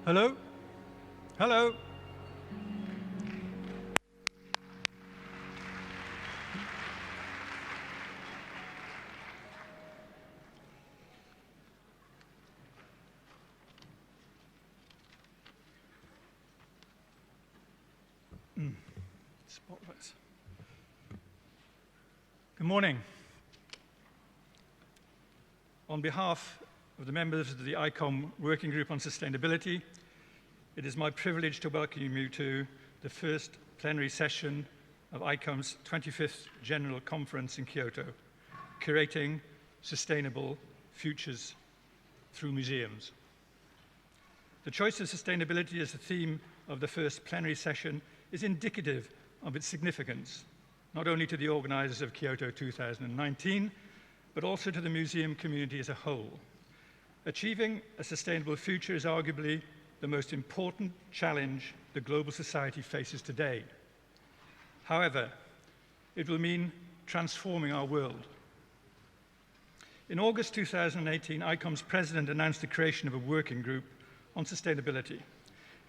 Hello? Hello? Spotlights. Good morning. On behalf of the members of the ICOM Working Group on Sustainability, it is my privilege to welcome you to the first plenary session of ICOM's 25th General Conference in Kyoto, Curating Sustainable Futures Through Museums. The choice of sustainability as the theme of the first plenary session is indicative of its significance, not only to the organizers of Kyoto 2019, but also to the museum community as a whole. Achieving a sustainable future is arguably the most important challenge the global society faces today. However, it will mean transforming our world. In August 2018, ICOM's president announced the creation of a working group on sustainability.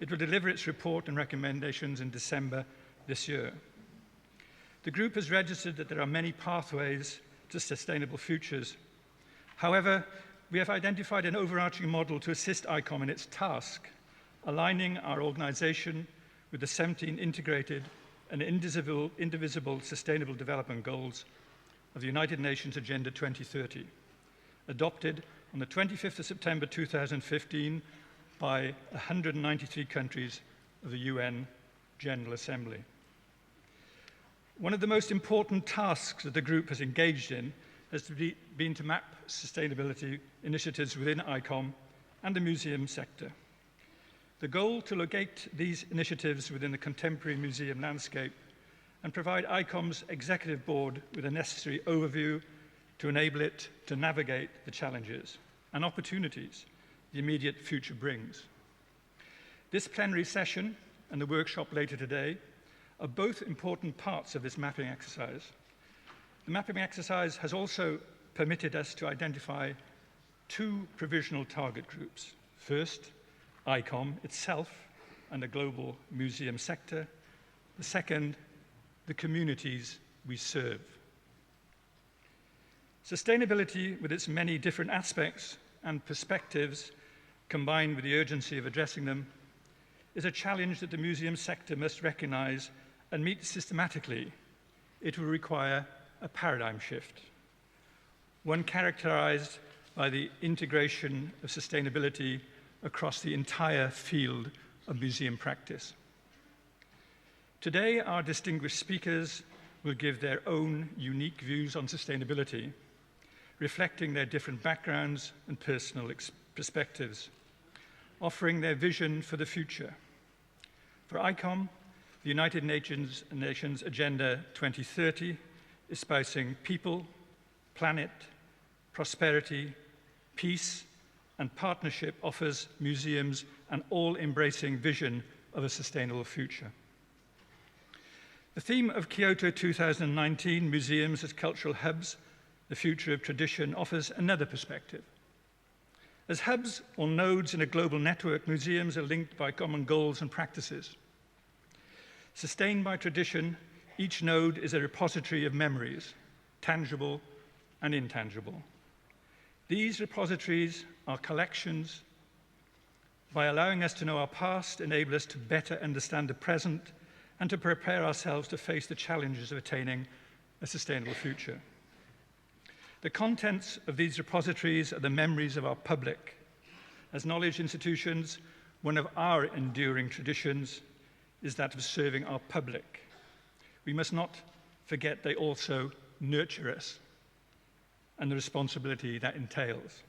It will deliver its report and recommendations in December this year. The group has registered that there are many pathways to sustainable futures. However, we have identified an overarching model to assist ICOM in its task, aligning our organization with the 17 integrated and indivisible Sustainable Development Goals of the United Nations Agenda 2030, adopted on the 25th of September 2015 by 193 countries of the UN General Assembly. One of the most important tasks that the group has engaged in has been to map sustainability initiatives within ICOM and the museum sector. The goal to locate these initiatives within the contemporary museum landscape and provide ICOM's executive board with a necessary overview to enable it to navigate the challenges and opportunities the immediate future brings. This plenary session and the workshop later today are both important parts of this mapping exercise. The mapping exercise has also permitted us to identify two provisional target groups. First, ICOM itself and the global museum sector. The second, the communities we serve. Sustainability, with its many different aspects and perspectives, combined with the urgency of addressing them, is a challenge that the museum sector must recognize and meet systematically. It will require a paradigm shift, one characterized by the integration of sustainability across the entire field of museum practice. Today, our distinguished speakers will give their own unique views on sustainability, reflecting their different backgrounds and personal perspectives, offering their vision for the future. For ICOM, the United Nations Agenda 2030, espousing people, planet, prosperity, peace, and partnership, offers museums an all-embracing vision of a sustainable future. The theme of Kyoto 2019, Museums as Cultural Hubs, the Future of Tradition, offers another perspective. As hubs or nodes in a global network, museums are linked by common goals and practices. Sustained by tradition, each node is a repository of memories, tangible and intangible. These repositories are collections. By allowing us to know our past, enable us to better understand the present and to prepare ourselves to face the challenges of attaining a sustainable future. The contents of these repositories are the memories of our public. As knowledge institutions, one of our enduring traditions is that of serving our public. We must not forget they also nurture us and the responsibility that entails.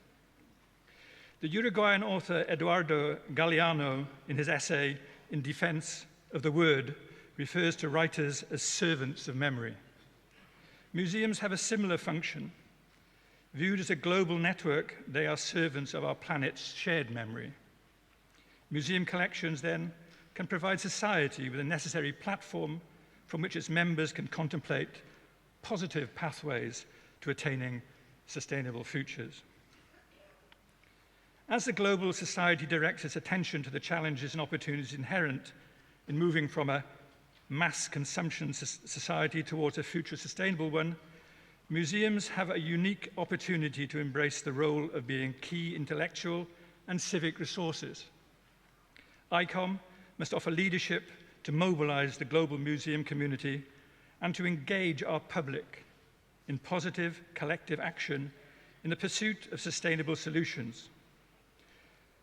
The Uruguayan author Eduardo Galeano, in his essay In Defense of the Word, refers to writers as servants of memory. Museums have a similar function. Viewed as a global network, they are servants of our planet's shared memory. Museum collections, then, can provide society with a necessary platform from which its members can contemplate positive pathways to attaining sustainable futures. As the global society directs its attention to the challenges and opportunities inherent in moving from a mass consumption society towards a future sustainable one, museums have a unique opportunity to embrace the role of being key intellectual and civic resources. ICOM must offer leadership to mobilize the global museum community and to engage our public in positive collective action in the pursuit of sustainable solutions.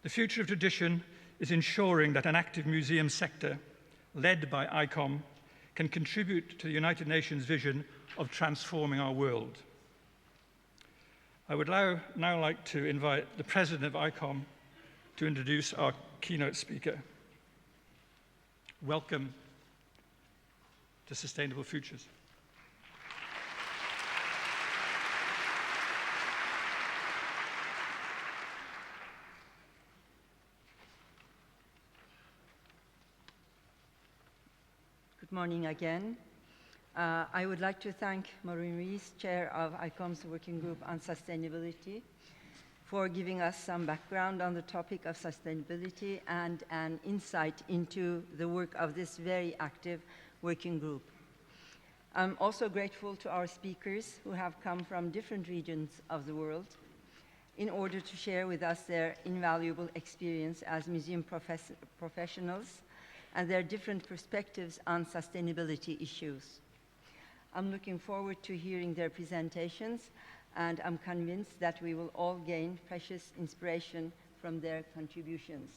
The future of tradition is ensuring that an active museum sector, led by ICOM, can contribute to the United Nations vision of transforming our world. I would now like to invite the President of ICOM to introduce our keynote speaker. Welcome to Sustainable Futures. Good morning again. I would like to thank Maureen Rees, Chair of ICOM's Working Group on Sustainability, for giving us some background on the topic of sustainability and an insight into the work of this very active working group. I'm also grateful to our speakers who have come from different regions of the world in order to share with us their invaluable experience as museum professionals and their different perspectives on sustainability issues. I'm looking forward to hearing their presentations, and I'm convinced that we will all gain precious inspiration from their contributions.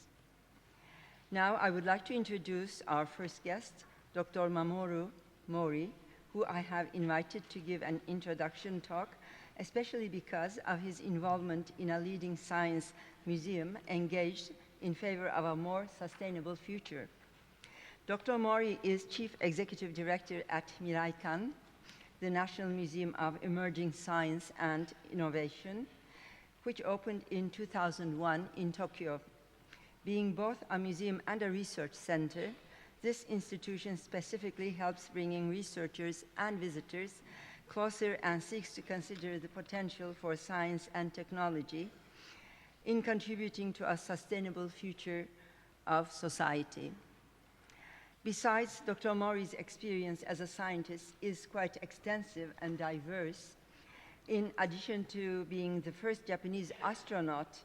Now, I would like to introduce our first guest, Dr. Mamoru Mori, who I have invited to give an introduction talk, especially because of his involvement in a leading science museum engaged in favor of a more sustainable future. Dr. Mori is Chief Executive Director at Miraikan, the National Museum of Emerging Science and Innovation, which opened in 2001 in Tokyo. Being both a museum and a research center, this institution specifically helps bringing researchers and visitors closer and seeks to consider the potential for science and technology in contributing to a sustainable future of society. Besides, Dr. Mori's experience as a scientist is quite extensive and diverse. In addition to being the first Japanese astronaut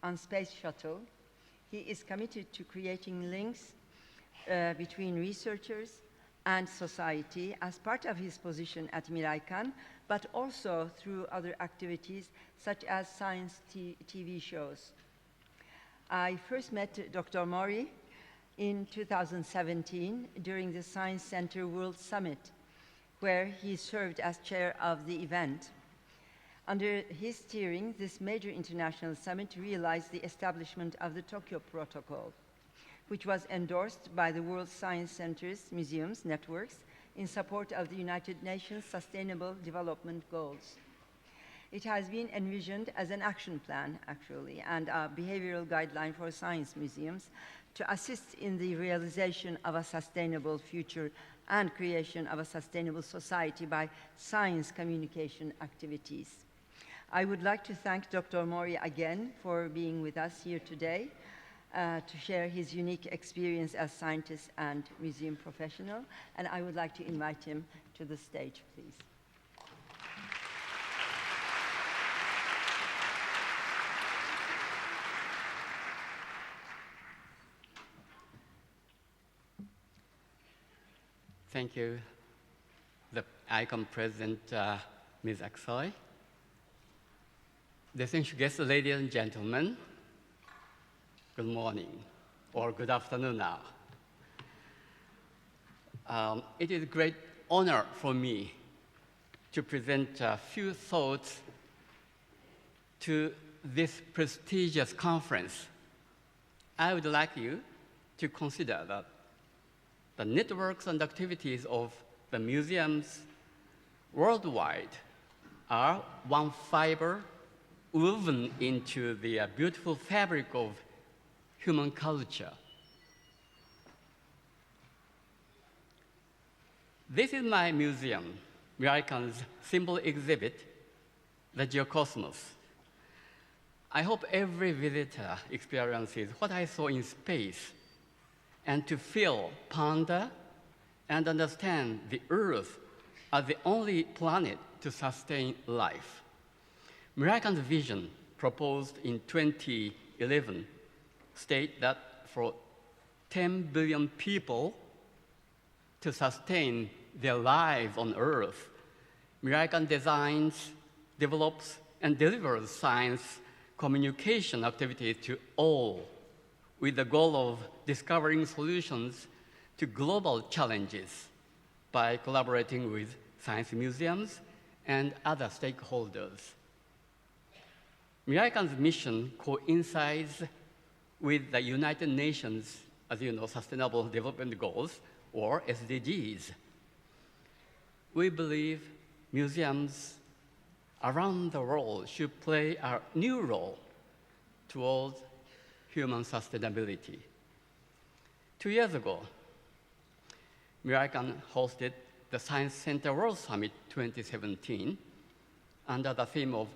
on Space Shuttle, he is committed to creating links between researchers and society as part of his position at Miraikan, but also through other activities such as science TV shows. I first met Dr. Mori in 2017 during the Science Center World Summit, where he served as chair of the event. Under his steering, this major international summit realized the establishment of the Tokyo Protocol, which was endorsed by the World Science Centers Museums Networks in support of the United Nations Sustainable Development Goals. It has been envisioned as an action plan, actually, and a behavioral guideline for science museums to assist in the realization of a sustainable future and creation of a sustainable society by science communication activities. I would like to thank Dr. Mori again for being with us here today to share his unique experience as scientist and museum professional, and I would like to invite him to the stage, please. Thank you, the ICOM President, Ms. Aksoy. Distinguished guests, ladies and gentlemen, good morning, or good afternoon now. It is a great honor for me to present a few thoughts to this prestigious conference. I would like you to consider that the networks and activities of the museums worldwide are one fiber woven into the beautiful fabric of human culture. This is my museum, Miraikan's symbol exhibit, the Geocosmos. I hope every visitor experiences what I saw in space and to feel, ponder, and understand the Earth as the only planet to sustain life. American's vision, proposed in 2011, states that for 10 billion people to sustain their lives on Earth, American designs, develops, and delivers science communication activities to all with the goal of discovering solutions to global challenges by collaborating with science museums and other stakeholders. American's mission coincides with the United Nations, as you know, Sustainable Development Goals, or SDGs. We believe museums around the world should play a new role towards human sustainability. 2 years ago, American hosted the Science Center World Summit 2017 under the theme of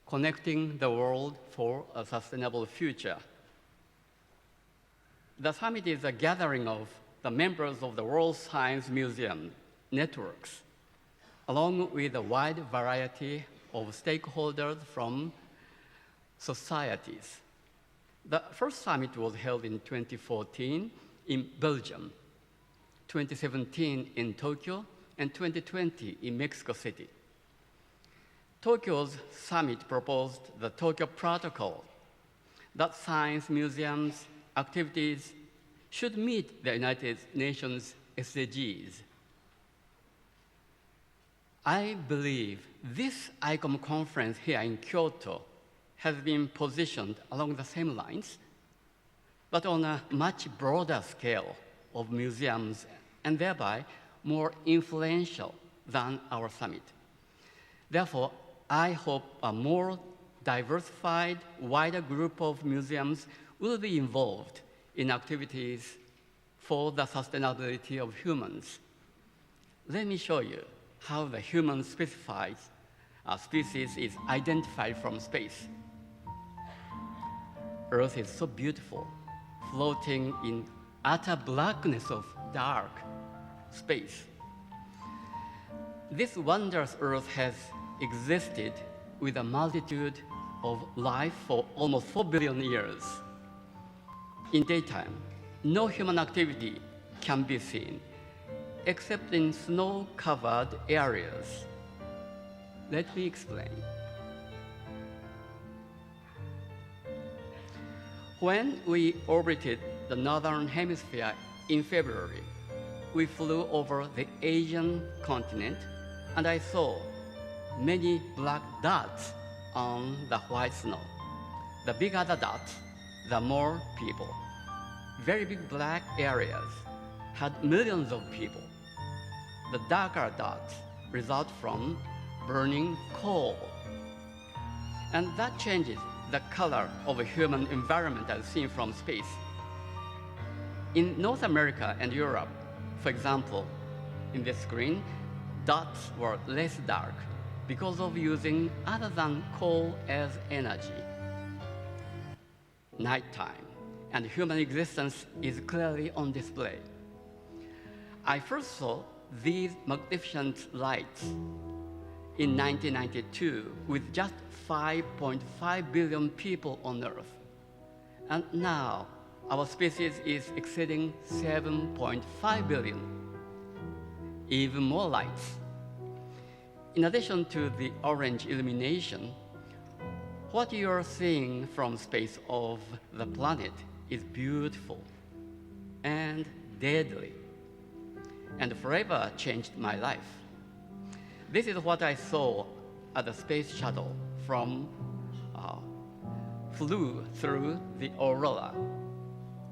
Connecting the World for a Sustainable Future. The summit is a gathering of the members of the World Science Museum networks, along with a wide variety of stakeholders from societies. The first summit was held in 2014 in Belgium, 2017 in Tokyo, and 2020 in Mexico City. Tokyo's summit proposed the Tokyo Protocol that science museums' activities should meet the United Nations SDGs. I believe this ICOM conference here in Kyoto has been positioned along the same lines, but on a much broader scale of museums and thereby more influential than our summit. Therefore, I hope a more diversified, wider group of museums will be involved in activities for the sustainability of humans. Let me show you how the human species is identified from space. Earth is so beautiful, floating in utter blackness of dark space. This wondrous Earth has existed with a multitude of life for almost 4 billion years. In daytime, no human activity can be seen except in snow-covered areas. Let me explain. When we orbited the northern hemisphere in February, we flew over the Asian continent, and I saw many black dots on the white snow. The bigger the dots, the more people. Very big black areas had millions of people. The darker dots result from burning coal. And that changes the color of a human environment as seen from space. In North America and Europe, for example, in this screen, dots were less dark because of using other than coal as energy. Nighttime and human existence is clearly on display. I first saw these magnificent lights in 1992 with just 5.5 billion people on Earth. And now our species is exceeding 7.5 billion. Even more lights. In addition to the orange illumination, what you are seeing from space of the planet is beautiful and deadly, and forever changed my life. This is what I saw at the space shuttle flew through the aurora.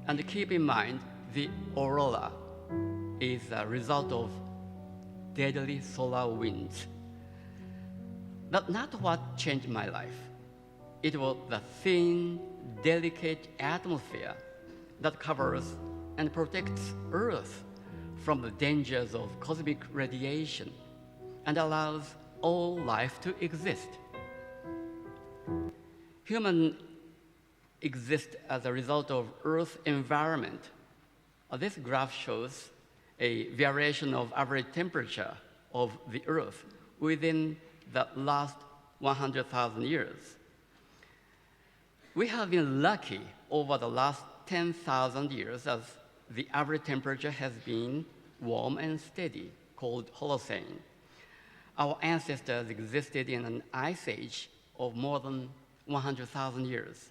And keep in mind, the aurora is a result of deadly solar winds. That's not what changed my life. It was the thin, delicate atmosphere that covers and protects Earth from the dangers of cosmic radiation and allows all life to exist. Human exist as a result of Earth's environment. This graph shows a variation of average temperature of the Earth within the last 100,000 years. We have been lucky over the last 10,000 years as the average temperature has been warm and steady, called Holocene. Our ancestors existed in an ice age of more than 100,000 years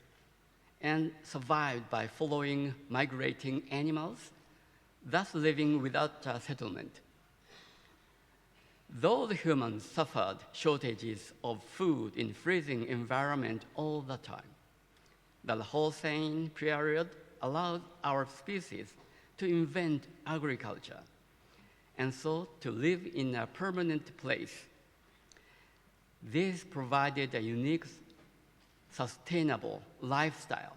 and survived by following migrating animals, thus living without a settlement. Though the humans suffered shortages of food in freezing environment all the time, the Holocene period allowed our species to invent agriculture and so to live in a permanent place. This provided a unique, sustainable lifestyle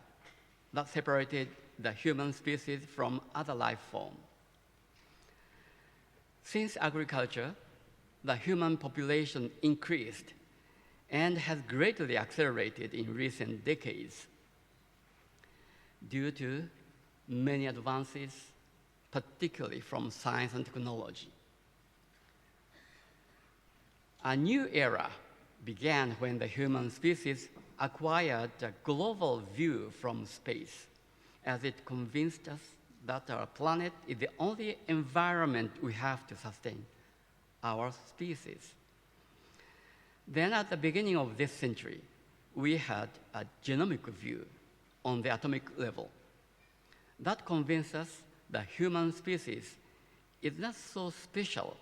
that separated the human species from other life forms. Since agriculture, the human population increased and has greatly accelerated in recent decades due to many advances, particularly from science and technology. A new era began when the human species acquired a global view from space, as it convinced us that our planet is the only environment we have to sustain our species. Then at the beginning of this century, we had a genomic view on the atomic level. That convinced us the human species is not so special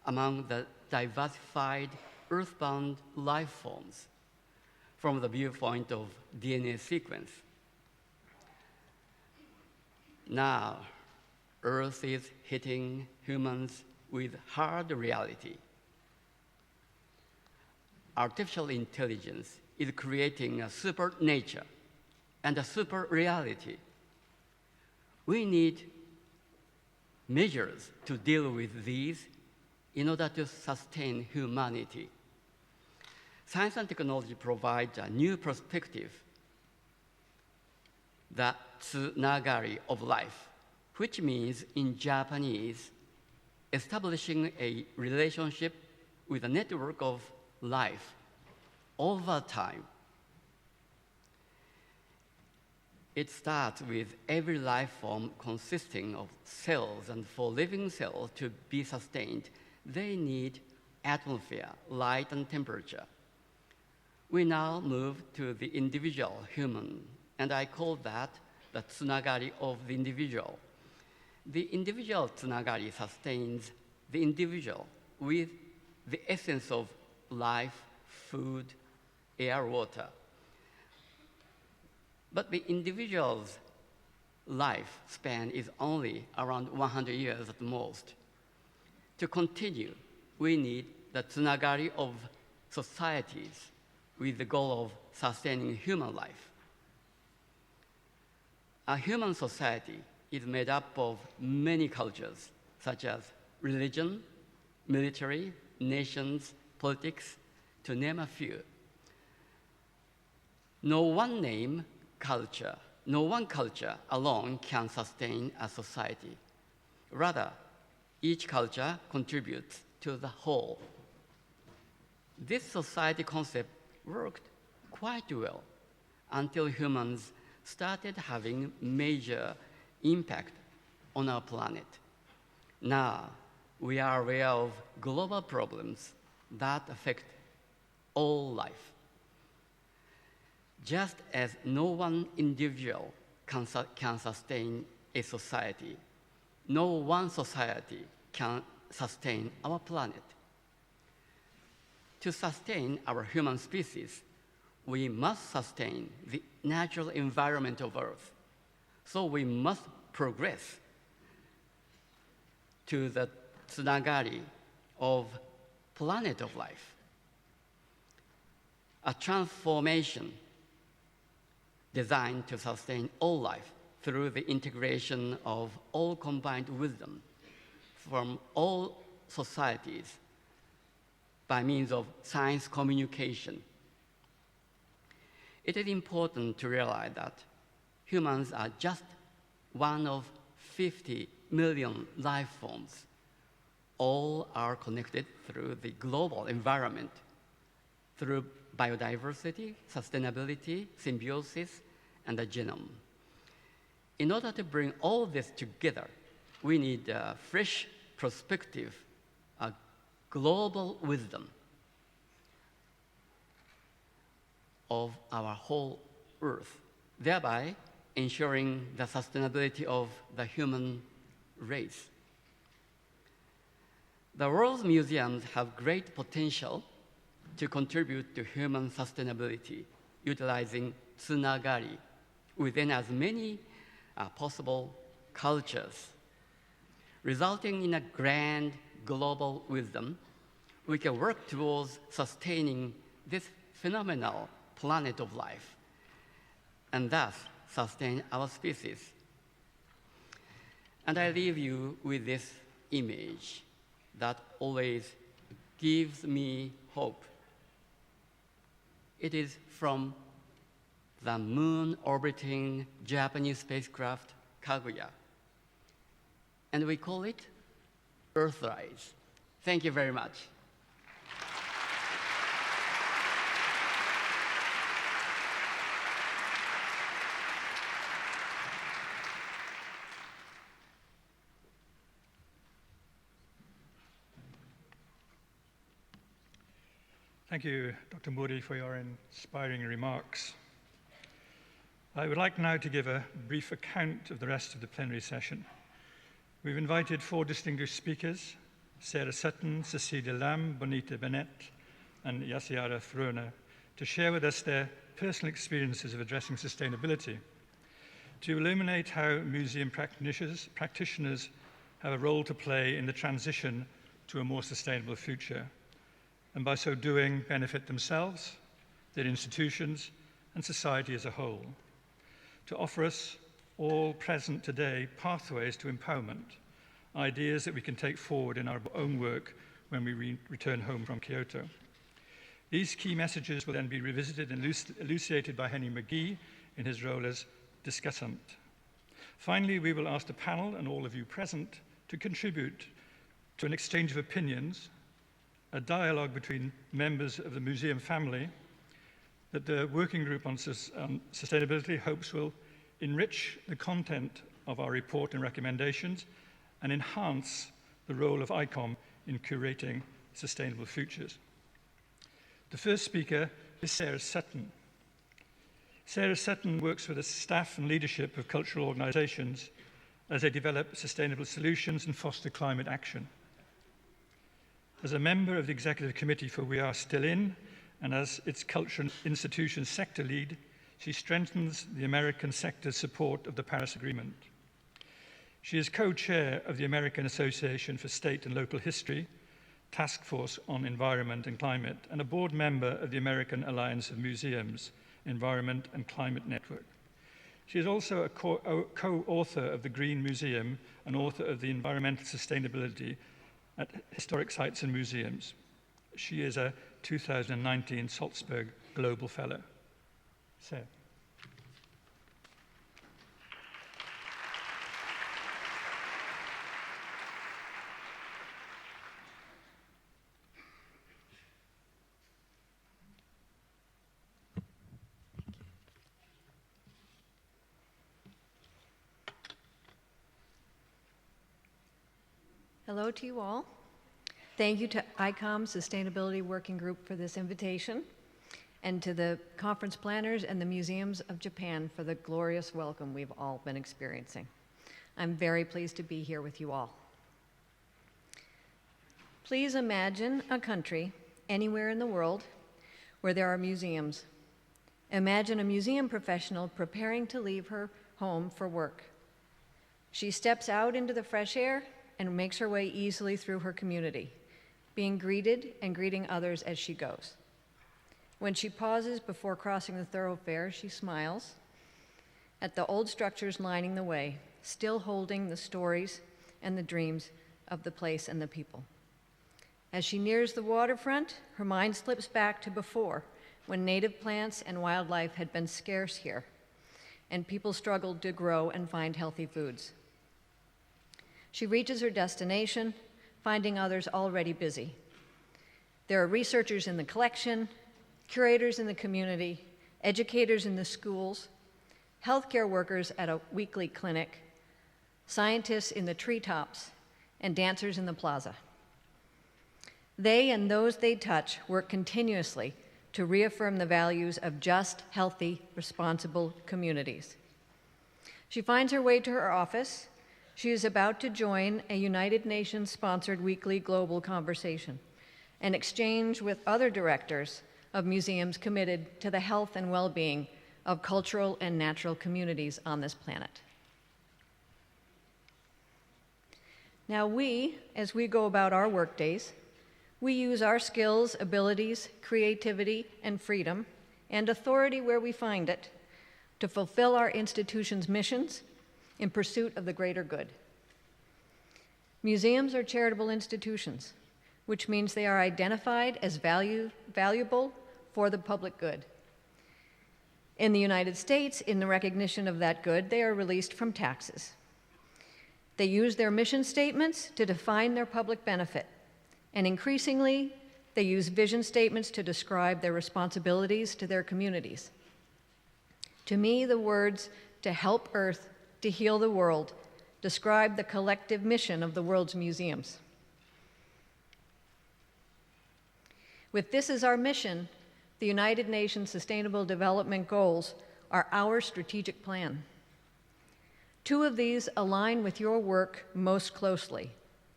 among the diversified earthbound life forms from the viewpoint of DNA sequence. Now, Earth is hitting humans with hard reality. Artificial intelligence is creating a super nature and a super reality. We need measures to deal with these in order to sustain humanity. Science and technology provide a new perspective, the tsunagari of life, which means in Japanese, establishing a relationship with a network of life over time. It starts with every life form consisting of cells, and for living cells to be sustained, they need atmosphere, light, and temperature. We now move to the individual human, and I call that the tsunagari of the individual. The individual tsunagari sustains the individual with the essence of life, food, air, water. But the individual's lifespan is only around 100 years at most. To continue, we need the tsunagari of societies with the goal of sustaining human life. A human society is made up of many cultures, such as religion, military, nations, politics, to name a few. No one culture alone can sustain a society. Rather, each culture contributes to the whole. This society concept worked quite well until humans started having major impact on our planet. Now, we are aware of global problems that affect all life. Just as no one individual can sustain a society, no one society can sustain our planet. To sustain our human species, we must sustain the natural environment of Earth. So we must progress to the tsunagari of planet of life. A transformation designed to sustain all life through the integration of all combined wisdom from all societies by means of science communication. It is important to realize that humans are just one of 50 million life forms. All are connected through the global environment, through biodiversity, sustainability, symbiosis, and the genome. In order to bring all this together, we need a fresh perspective, a global wisdom of our whole Earth, thereby ensuring the sustainability of the human race. The world's museums have great potential to contribute to human sustainability, utilizing tsunagari within as many possible cultures. Resulting in a grand global wisdom, we can work towards sustaining this phenomenal planet of life, and thus sustain our species. And I leave you with this image that always gives me hope. It is from the moon-orbiting Japanese spacecraft Kaguya, and we call it Earthrise. Thank you very much. Thank you, Dr. Mori, for your inspiring remarks. I would like now to give a brief account of the rest of the plenary session. We've invited 4 distinguished speakers, Sarah Sutton, Cecilia Lamb, Bonita Bennett, and Yasiara Frona, to share with us their personal experiences of addressing sustainability, to illuminate how museum practitioners have a role to play in the transition to a more sustainable future, and by so doing benefit themselves, their institutions, and society as a whole, to offer us all present today pathways to empowerment, ideas that we can take forward in our own work when we return home from Kyoto. These key messages will then be revisited and elucidated by Henry McGee in his role as discussant. Finally, we will ask the panel and all of you present to contribute to an exchange of opinions, a dialogue between members of the museum family that the Working Group on Sustainability hopes will enrich the content of our report and recommendations and enhance the role of ICOM in curating sustainable futures. The first speaker is Sarah Sutton. Sarah Sutton works with the staff and leadership of cultural organizations as they develop sustainable solutions and foster climate action. As a member of the Executive Committee for We Are Still In, and as its Culture and Institutions Sector Lead, she strengthens the American sector's support of the Paris Agreement. She is co-chair of the American Association for State and Local History, Task Force on Environment and Climate, and a board member of the American Alliance of Museums, Environment and Climate Network. She is also a co-author of the Green Museum and author of the Environmental Sustainability at Historic Sites and Museums. She is a 2019 Salzburg Global Fellow. Sarah. Hello to you all. Thank you to ICOM Sustainability Working Group for this invitation, and to the conference planners and the museums of Japan for the glorious welcome we've all been experiencing. I'm very pleased to be here with you all. Please imagine a country anywhere in the world where there are museums. Imagine a museum professional preparing to leave her home for work. She steps out into the fresh air and makes her way easily through her community, being greeted and greeting others as she goes. When she pauses before crossing the thoroughfare, she smiles at the old structures lining the way, still holding the stories and the dreams of the place and the people. As she nears the waterfront, her mind slips back to before, when native plants and wildlife had been scarce here, and people struggled to grow and find healthy foods. She reaches her destination, finding others already busy. There are researchers in the collection, curators in the community, educators in the schools, healthcare workers at a weekly clinic, scientists in the treetops, and dancers in the plaza. They and those they touch work continuously to reaffirm the values of just, healthy, responsible communities. She finds her way to her office. She is about to join a United Nations-sponsored weekly global conversation, an exchange with other directors of museums committed to the health and well-being of cultural and natural communities on this planet. Now as we go about our workdays, we use our skills, abilities, creativity, and freedom, and authority where we find it, to fulfill our institution's missions in pursuit of the greater good. Museums are charitable institutions, which means they are identified as valuable for the public good. In the United States, in the recognition of that good, they are released from taxes. They use their mission statements to define their public benefit, and increasingly, they use vision statements to describe their responsibilities to their communities. To me, the words "to help Earth, to heal the world" describe the collective mission of the world's museums. With this as our mission, the United Nations Sustainable Development Goals are our strategic plan. 2 of these align with your work most closely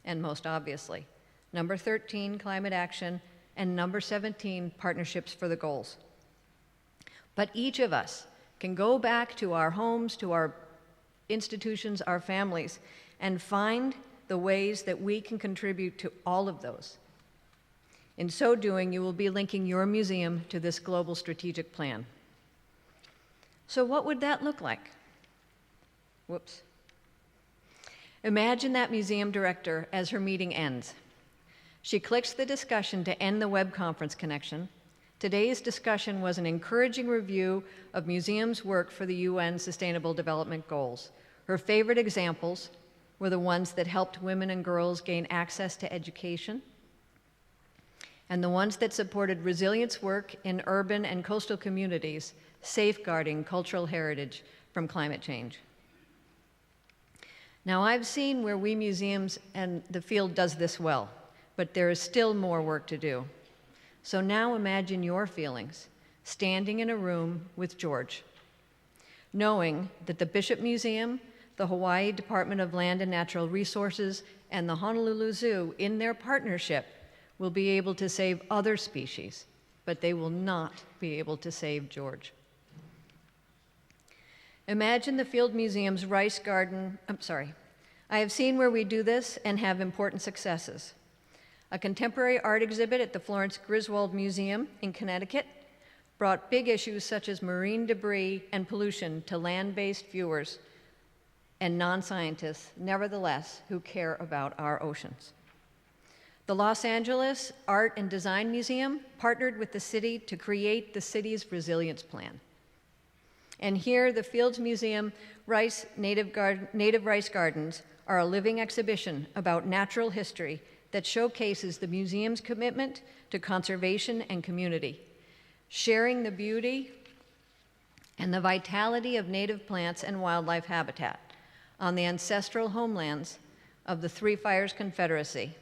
and most obviously. Number 13, climate action, and number 17, partnerships for the goals. But each of us can go back to our homes, to our institutions, our families, and find the ways that we can contribute to all of those. In so doing, you will be linking your museum to this global strategic plan. So what would that look like? Whoops. Imagine that museum director as her meeting ends. She clicks the discussion to end the web conference connection. Today's discussion was an encouraging review of museums' work for the UN Sustainable Development Goals. Her favorite examples were the ones that helped women and girls gain access to education, and the ones that supported resilience work in urban and coastal communities, safeguarding cultural heritage from climate change. Now, I've seen where we museums and the field does this well, but there is still more work to do. So now imagine your feelings standing in a room with George, knowing that the Bishop Museum, the Hawaii Department of Land and Natural Resources, and the Honolulu Zoo, in their partnership, will be able to save other species, but they will not be able to save George. Imagine the Field Museum's rice garden. I have seen where we do this and have important successes. A contemporary art exhibit at the Florence Griswold Museum in Connecticut brought big issues such as marine debris and pollution to land-based viewers and non-scientists, nevertheless, who care about our oceans. The Los Angeles Art and Design Museum partnered with the city to create the city's resilience plan. And here, the Fields Museum Native Rice Gardens are a living exhibition about natural history that showcases the museum's commitment to conservation and community, sharing the beauty and the vitality of native plants and wildlife habitat on the ancestral homelands of the Three Fires Confederacy,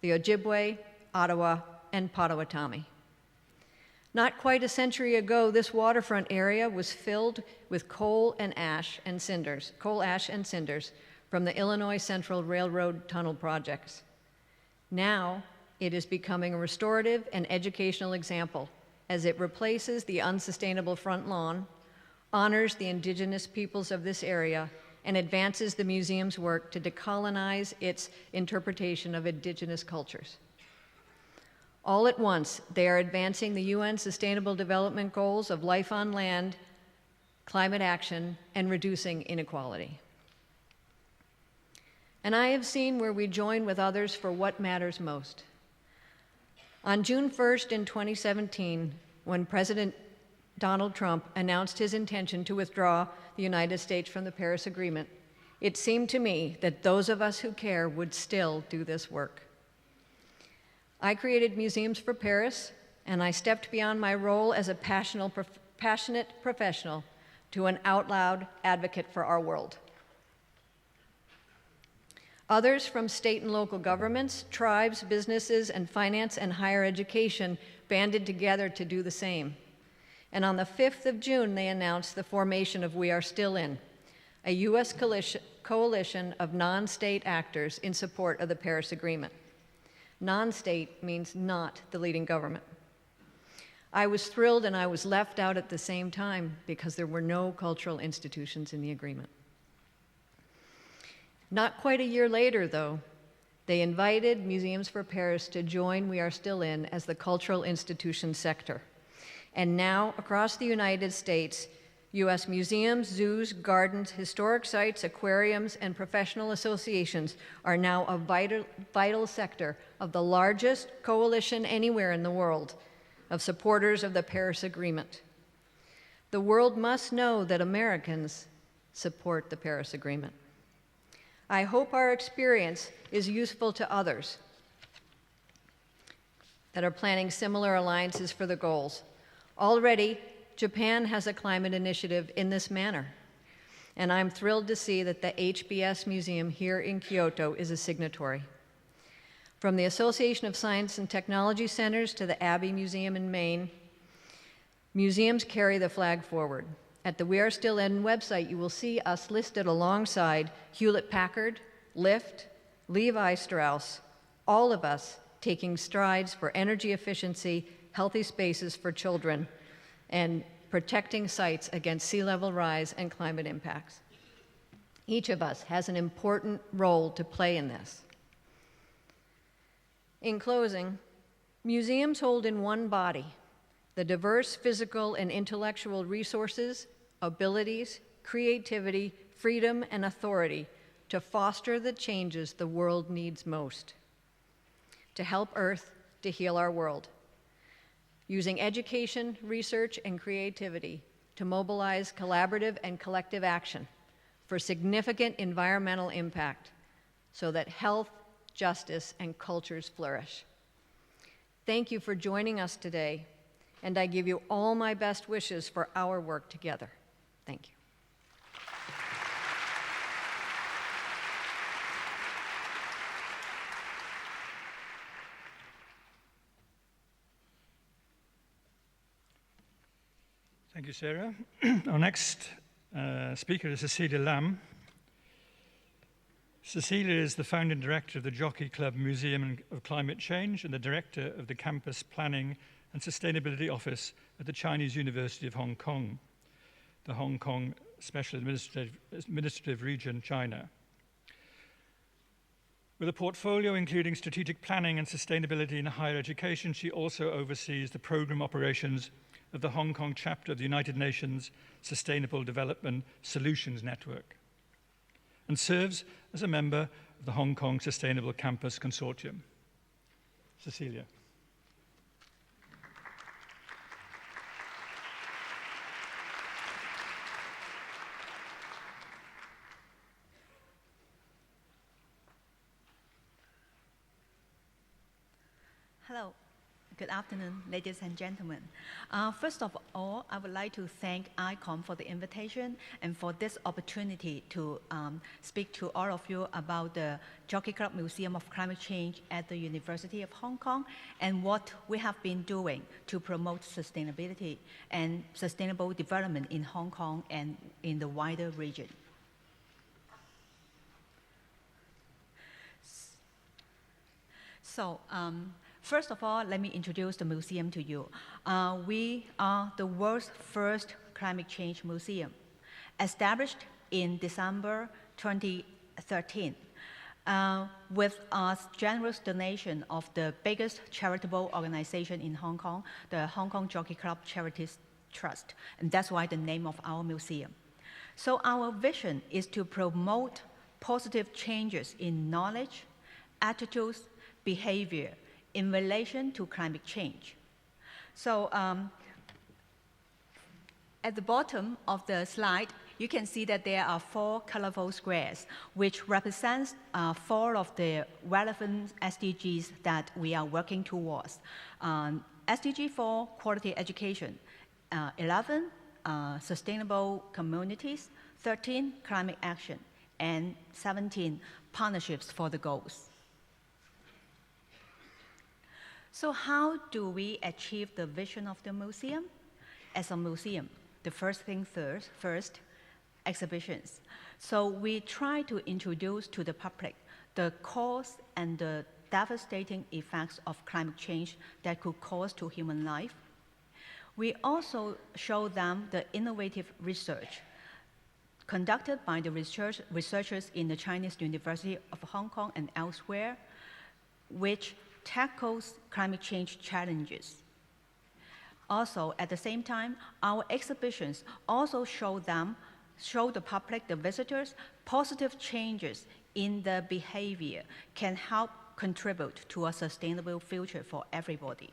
the Ojibwe, Ottawa, and Potawatomi. Not quite a century ago, this waterfront area was filled with coal ash and cinders from the Illinois Central Railroad tunnel projects. Now, it is becoming a restorative and educational example as it replaces the unsustainable front lawn, honors the indigenous peoples of this area, and advances the museum's work to decolonize its interpretation of indigenous cultures. All at once, they are advancing the UN Sustainable Development Goals of life on land, climate action, and reducing inequality. And I have seen where we join with others for what matters most. On June 1st in 2017, when President Donald Trump announced his intention to withdraw the United States from the Paris Agreement, it seemed to me that those of us who care would still do this work. I created Museums for Paris, and I stepped beyond my role as a passionate professional to an out-loud advocate for our world. Others from state and local governments, tribes, businesses, and finance and higher education banded together to do the same. And on the 5th of June, they announced the formation of We Are Still In, a U.S. coalition of non-state actors in support of the Paris Agreement. Non-state means not the leading government. I was thrilled and I was left out at the same time because there were no cultural institutions in the agreement. Not quite a year later, though, they invited Museums for Paris to join We Are Still In as the cultural institution sector. And now, across the United States, U.S. museums, zoos, gardens, historic sites, aquariums, and professional associations are now a vital sector of the largest coalition anywhere in the world of supporters of the Paris Agreement. The world must know that Americans support the Paris Agreement. I hope our experience is useful to others that are planning similar alliances for the goals. Already, Japan has a climate initiative in this manner, and I'm thrilled to see that the HBS Museum here in Kyoto is a signatory. From the Association of Science and Technology Centers to the Abbey Museum in Maine, museums carry the flag forward. At the We Are Still In website, you will see us listed alongside Hewlett-Packard, Lyft, Levi Strauss, all of us taking strides for energy efficiency, healthy spaces for children, and protecting sites against sea level rise and climate impacts. Each of us has an important role to play in this. In closing, museums hold in one body the diverse physical and intellectual resources, abilities, creativity, freedom, and authority to foster the changes the world needs most, to help Earth to heal our world, using education, research, and creativity to mobilize collaborative and collective action for significant environmental impact so that health, justice, and cultures flourish. Thank you for joining us today, and I give you all my best wishes for our work together. Thank you. Thank you, Sarah. Our next speaker is Cecilia Lam. Cecilia is the founding director of the Jockey Club Museum of Climate Change and the director of the Campus Planning and Sustainability Office at the Chinese University of Hong Kong, the Hong Kong Special Administrative Region, China. With a portfolio including strategic planning and sustainability in higher education, she also oversees the program operations of the Hong Kong chapter of the United Nations Sustainable Development Solutions Network, and serves as a member of the Hong Kong Sustainable Campus Consortium. Cecilia. Hello. Good afternoon, ladies and gentlemen. First of all, I would like to thank ICOM for the invitation and for this opportunity to speak to all of you about the Jockey Club Museum of Climate Change at the University of Hong Kong and what we have been doing to promote sustainability and sustainable development in Hong Kong and in the wider region. So, first of all, let me introduce the museum to you. We are the world's first climate change museum, established in December 2013, with a generous donation of the biggest charitable organization in Hong Kong, the Hong Kong Jockey Club Charities Trust, and that's why the name of our museum. So our vision is to promote positive changes in knowledge, attitudes, behavior, in relation to climate change. So At the bottom of the slide, you can see that there are 4 colorful squares, which represents 4 of the relevant SDGs that we are working towards. SDG 4, quality education. 11, sustainable communities. 13, climate action. And 17, partnerships for the goals. So how do we achieve the vision of the museum? As a museum, the first thing first, exhibitions. So we try to introduce to the public the cause and the devastating effects of climate change that could cause to human life. We also show them the innovative research conducted by the researchers in the Chinese University of Hong Kong and elsewhere, which tackles climate change challenges. Also, at the same time, our exhibitions also show the public, the visitors, positive changes in the behavior can help contribute to a sustainable future for everybody.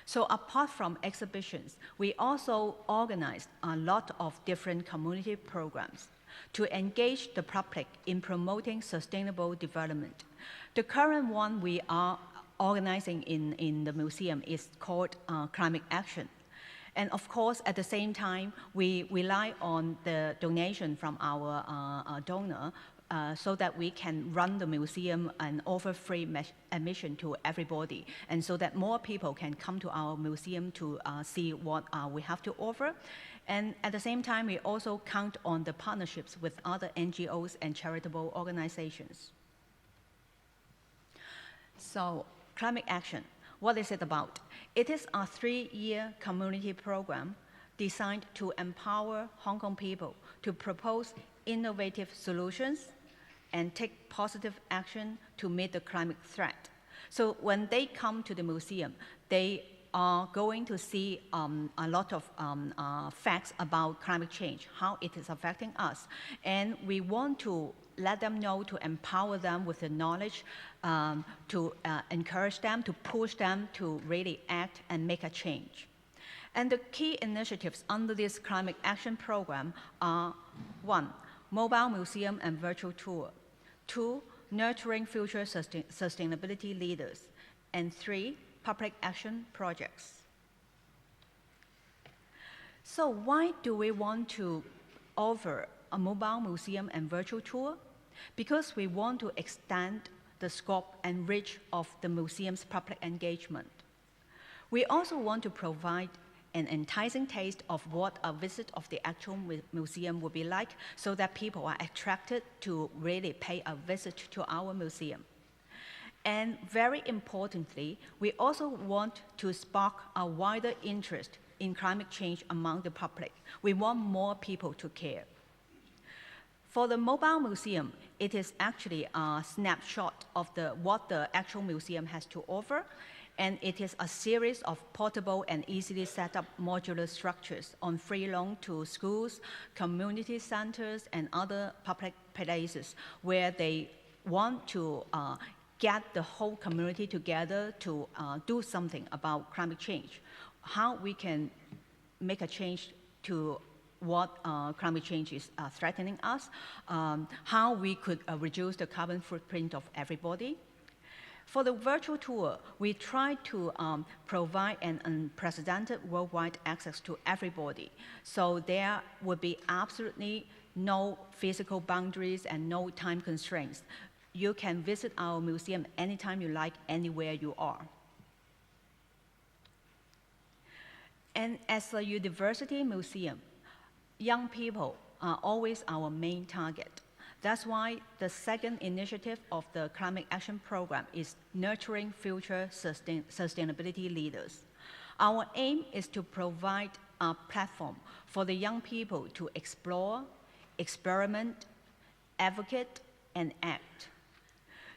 So apart from exhibitions, we also organized a lot of different community programs to engage the public in promoting sustainable development. The current one we are organizing in the museum is called Climate Action. And of course, at the same time, we rely on the donation from our donor so that we can run the museum and offer free admission to everybody, and so that more people can come to our museum to see what we have to offer. And at the same time, we also count on the partnerships with other NGOs and charitable organizations. So, Climate Action, what is it about? It is a 3-year community program designed to empower Hong Kong people to propose innovative solutions and take positive action to meet the climate threat. So when they come to the museum, they are going to see a lot of facts about climate change, how it is affecting us. And we want to let them know, to empower them with the knowledge, to encourage them, to push them to really act and make a change. And the key initiatives under this climate action program are: 1, mobile museum and virtual tour; 2, nurturing future sustainability leaders; and 3, public action projects. So why do we want to offer a mobile museum and virtual tour? Because we want to extend the scope and reach of the museum's public engagement. We also want to provide an enticing taste of what a visit of the actual museum would be like, so that people are attracted to really pay a visit to our museum. And very importantly, we also want to spark a wider interest in climate change among the public. We want more people to care. For the mobile museum, it is actually a snapshot of what the actual museum has to offer, and it is a series of portable and easily set up modular structures on free loan to schools, community centers, and other public places where they want to get the whole community together to do something about climate change. How we can make a change to what climate change is threatening us, how we could reduce the carbon footprint of everybody. For the virtual tour, we try to provide an unprecedented worldwide access to everybody. So there would be absolutely no physical boundaries and no time constraints. You can visit our museum anytime you like, anywhere you are. And as a university museum, young people are always our main target. That's why the second initiative of the Climate Action Program is nurturing future sustainability leaders. Our aim is to provide a platform for the young people to explore, experiment, advocate, and act.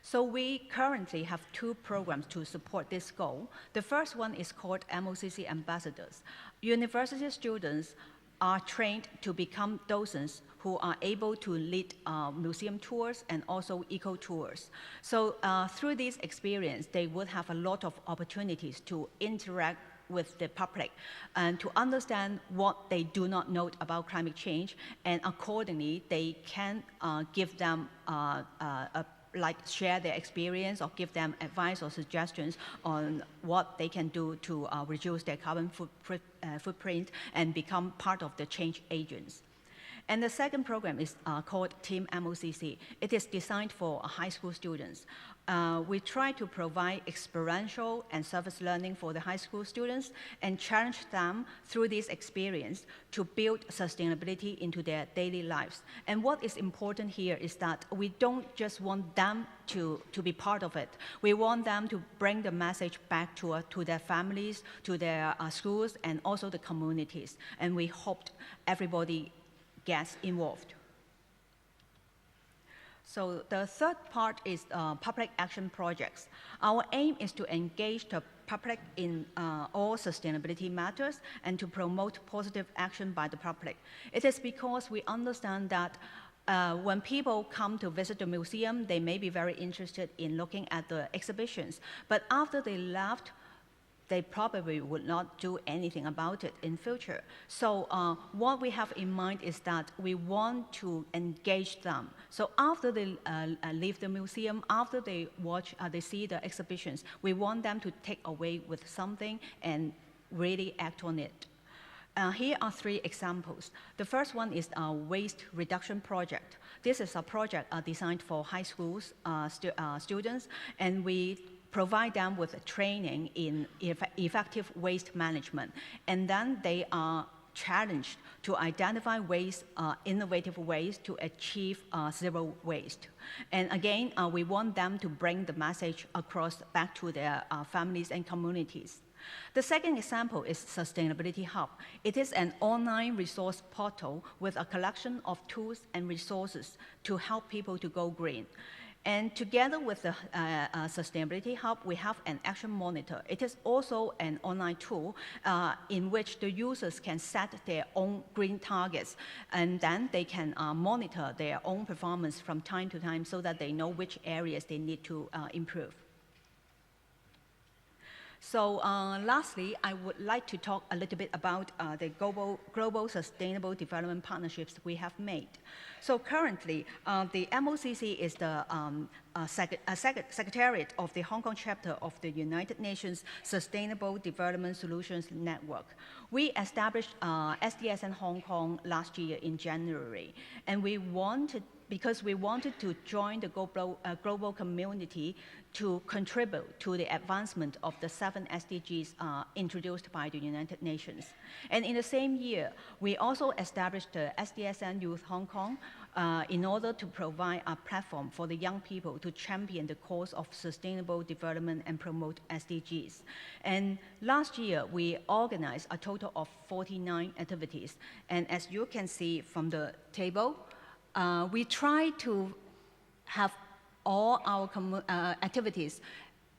So we currently have 2 programs to support this goal. The first one is called MOCC Ambassadors. University students are trained to become docents who are able to lead museum tours and also eco-tours. So through this experience, they would have a lot of opportunities to interact with the public and to understand what they do not know about climate change, and accordingly, they can give them share their experience or give them advice or suggestions on what they can do to reduce their carbon footprint and become part of the change agents. And the second program is called Team MOCC. It is designed for high school students. We try to provide experiential and service learning for the high school students and challenge them through this experience to build sustainability into their daily lives. And what is important here is that we don't just want them to be part of it. We want them to bring the message back to their families, to their schools, and also the communities. And we hoped everybody gets involved. So the third part is public action projects. Our aim is to engage the public in all sustainability matters and to promote positive action by the public. It is because we understand that when people come to visit the museum, they may be very interested in looking at the exhibitions, but after they left, they probably would not do anything about it in future. So what we have in mind is that we want to engage them. So after they leave the museum, after they see the exhibitions, we want them to take away with something and really act on it. Here are three examples. The first one is a waste reduction project. This is a project designed for high schools students, and we provide them with training in effective waste management. And then they are challenged to identify ways, innovative ways to achieve zero waste. And again, we want them to bring the message across back to their families and communities. The second example is Sustainability Hub. It is an online resource portal with a collection of tools and resources to help people to go green. And together with the Sustainability Hub, we have an action monitor. It is also an online tool in which the users can set their own green targets, and then they can monitor their own performance from time to time so that they know which areas they need to improve. So lastly, I would like to talk a little bit about the global sustainable development partnerships we have made. So currently, the MOCC is the secretariat of the Hong Kong chapter of the United Nations Sustainable Development Solutions Network. We established SDSN Hong Kong last year in January, and because we wanted to join the global community to contribute to the advancement of the 7 SDGs introduced by the United Nations. And in the same year, we also established the SDSN Youth Hong Kong in order to provide a platform for the young people to champion the cause of sustainable development and promote SDGs. And last year, we organized a total of 49 activities. And as you can see from the table, we try to have all our activities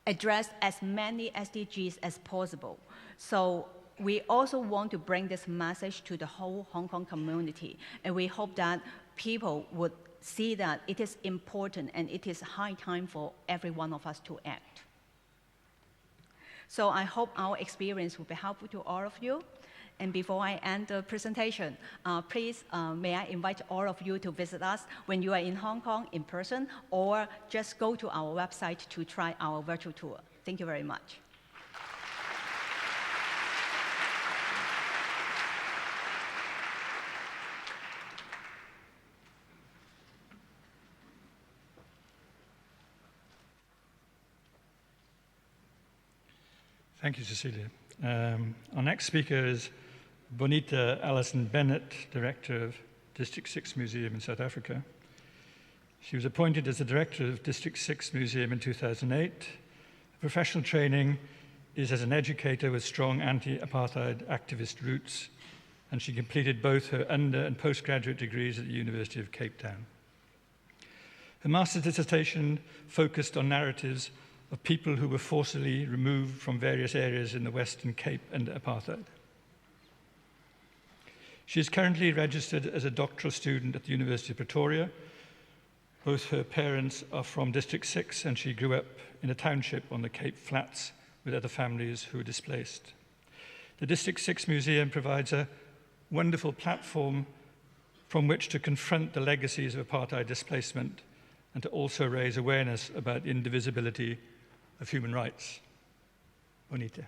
address as many SDGs as possible. So we also want to bring this message to the whole Hong Kong community, and we hope that people would see that it is important and it is high time for every one of us to act. So I hope our experience will be helpful to all of you. And before I end the presentation, please, may I invite all of you to visit us when you are in Hong Kong in person, or just go to our website to try our virtual tour. Thank you very much. Thank you, Cecilia. Our next speaker is Bonita Allison Bennett, Director of District 6 Museum in South Africa. She was appointed as the Director of District 6 Museum in 2008. Her professional training is as an educator with strong anti-apartheid activist roots, and she completed both her under- and postgraduate degrees at the University of Cape Town. Her master's dissertation focused on narratives of people who were forcibly removed from various areas in the Western Cape under apartheid. She is currently registered as a doctoral student at the University of Pretoria. Both her parents are from District 6, and she grew up in a township on the Cape Flats with other families who were displaced. the District 6 Museum provides a wonderful platform from which to confront the legacies of apartheid displacement and to also raise awareness about the indivisibility of human rights. Bonita.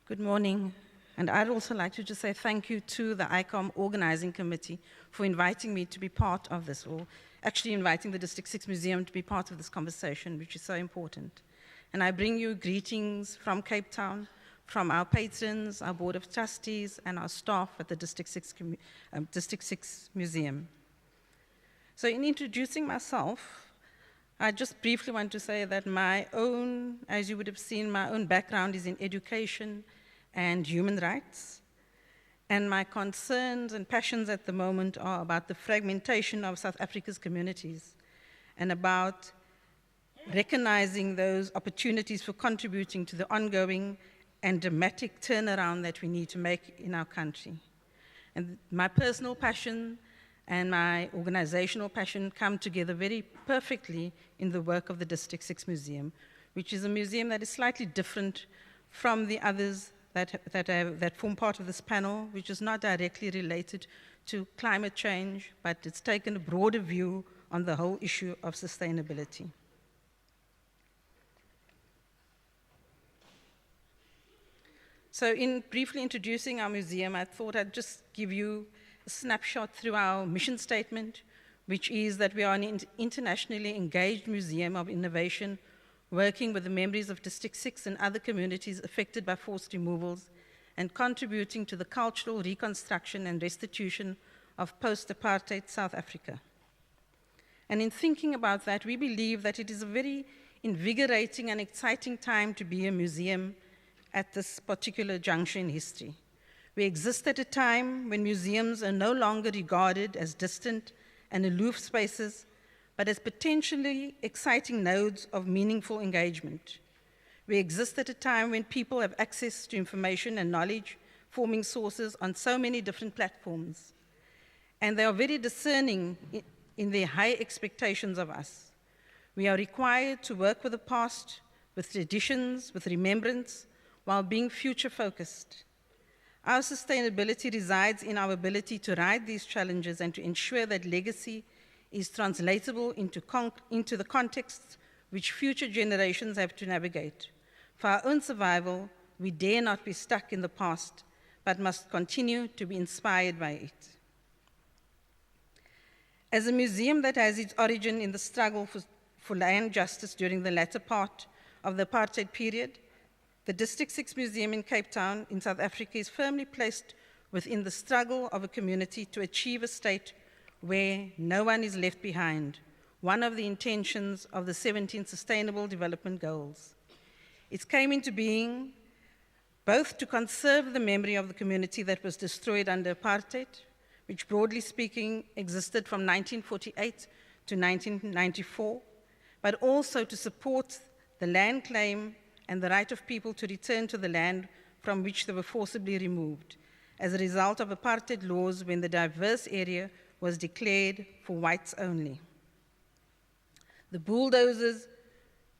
Good morning, and I'd also like to just say thank you to the ICOM Organizing Committee for inviting me to be part of this, or actually inviting the District 6 Museum to be part of this conversation, which is so important. And I bring you greetings from Cape Town, from our patrons, our Board of Trustees, and our staff at the District 6 Museum. So in introducing myself, I just briefly want to say that my own, as you would have seen, my own background is in education and human rights. And my concerns and passions at the moment are about the fragmentation of South Africa's communities and about recognizing those opportunities for contributing to the ongoing and dramatic turnaround that we need to make in our country. And my personal passion and my organizational passion come together very perfectly in the work of the District 6 Museum, which is a museum that is slightly different from the others that form part of this panel, which is not directly related to climate change, but it's taken a broader view on the whole issue of sustainability. So in briefly introducing our museum, I thought I'd just give you a snapshot through our mission statement, which is that we are an internationally engaged museum of innovation, working with the members of District 6 and other communities affected by forced removals, and contributing to the cultural reconstruction and restitution of post-apartheid South Africa. And in thinking about that, we believe that it is a very invigorating and exciting time to be a museum at this particular juncture in history. We exist at a time when museums are no longer regarded as distant and aloof spaces, but as potentially exciting nodes of meaningful engagement. We exist at a time when people have access to information and knowledge, forming sources on so many different platforms. And they are very discerning in their high expectations of us. We are required to work with the past, with traditions, with remembrance, while being future-focused. Our sustainability resides in our ability to ride these challenges and to ensure that legacy is translatable into the contexts which future generations have to navigate. For our own survival, we dare not be stuck in the past, but must continue to be inspired by it. As a museum that has its origin in the struggle for land justice during the latter part of the apartheid period, the District 6 Museum in Cape Town in South Africa is firmly placed within the struggle of a community to achieve a state where no one is left behind, one of the intentions of the 17 Sustainable Development Goals. It came into being both to conserve the memory of the community that was destroyed under apartheid, which broadly speaking existed from 1948 to 1994, but also to support the land claim and the right of people to return to the land from which they were forcibly removed as a result of apartheid laws when the diverse area was declared for whites only. The bulldozers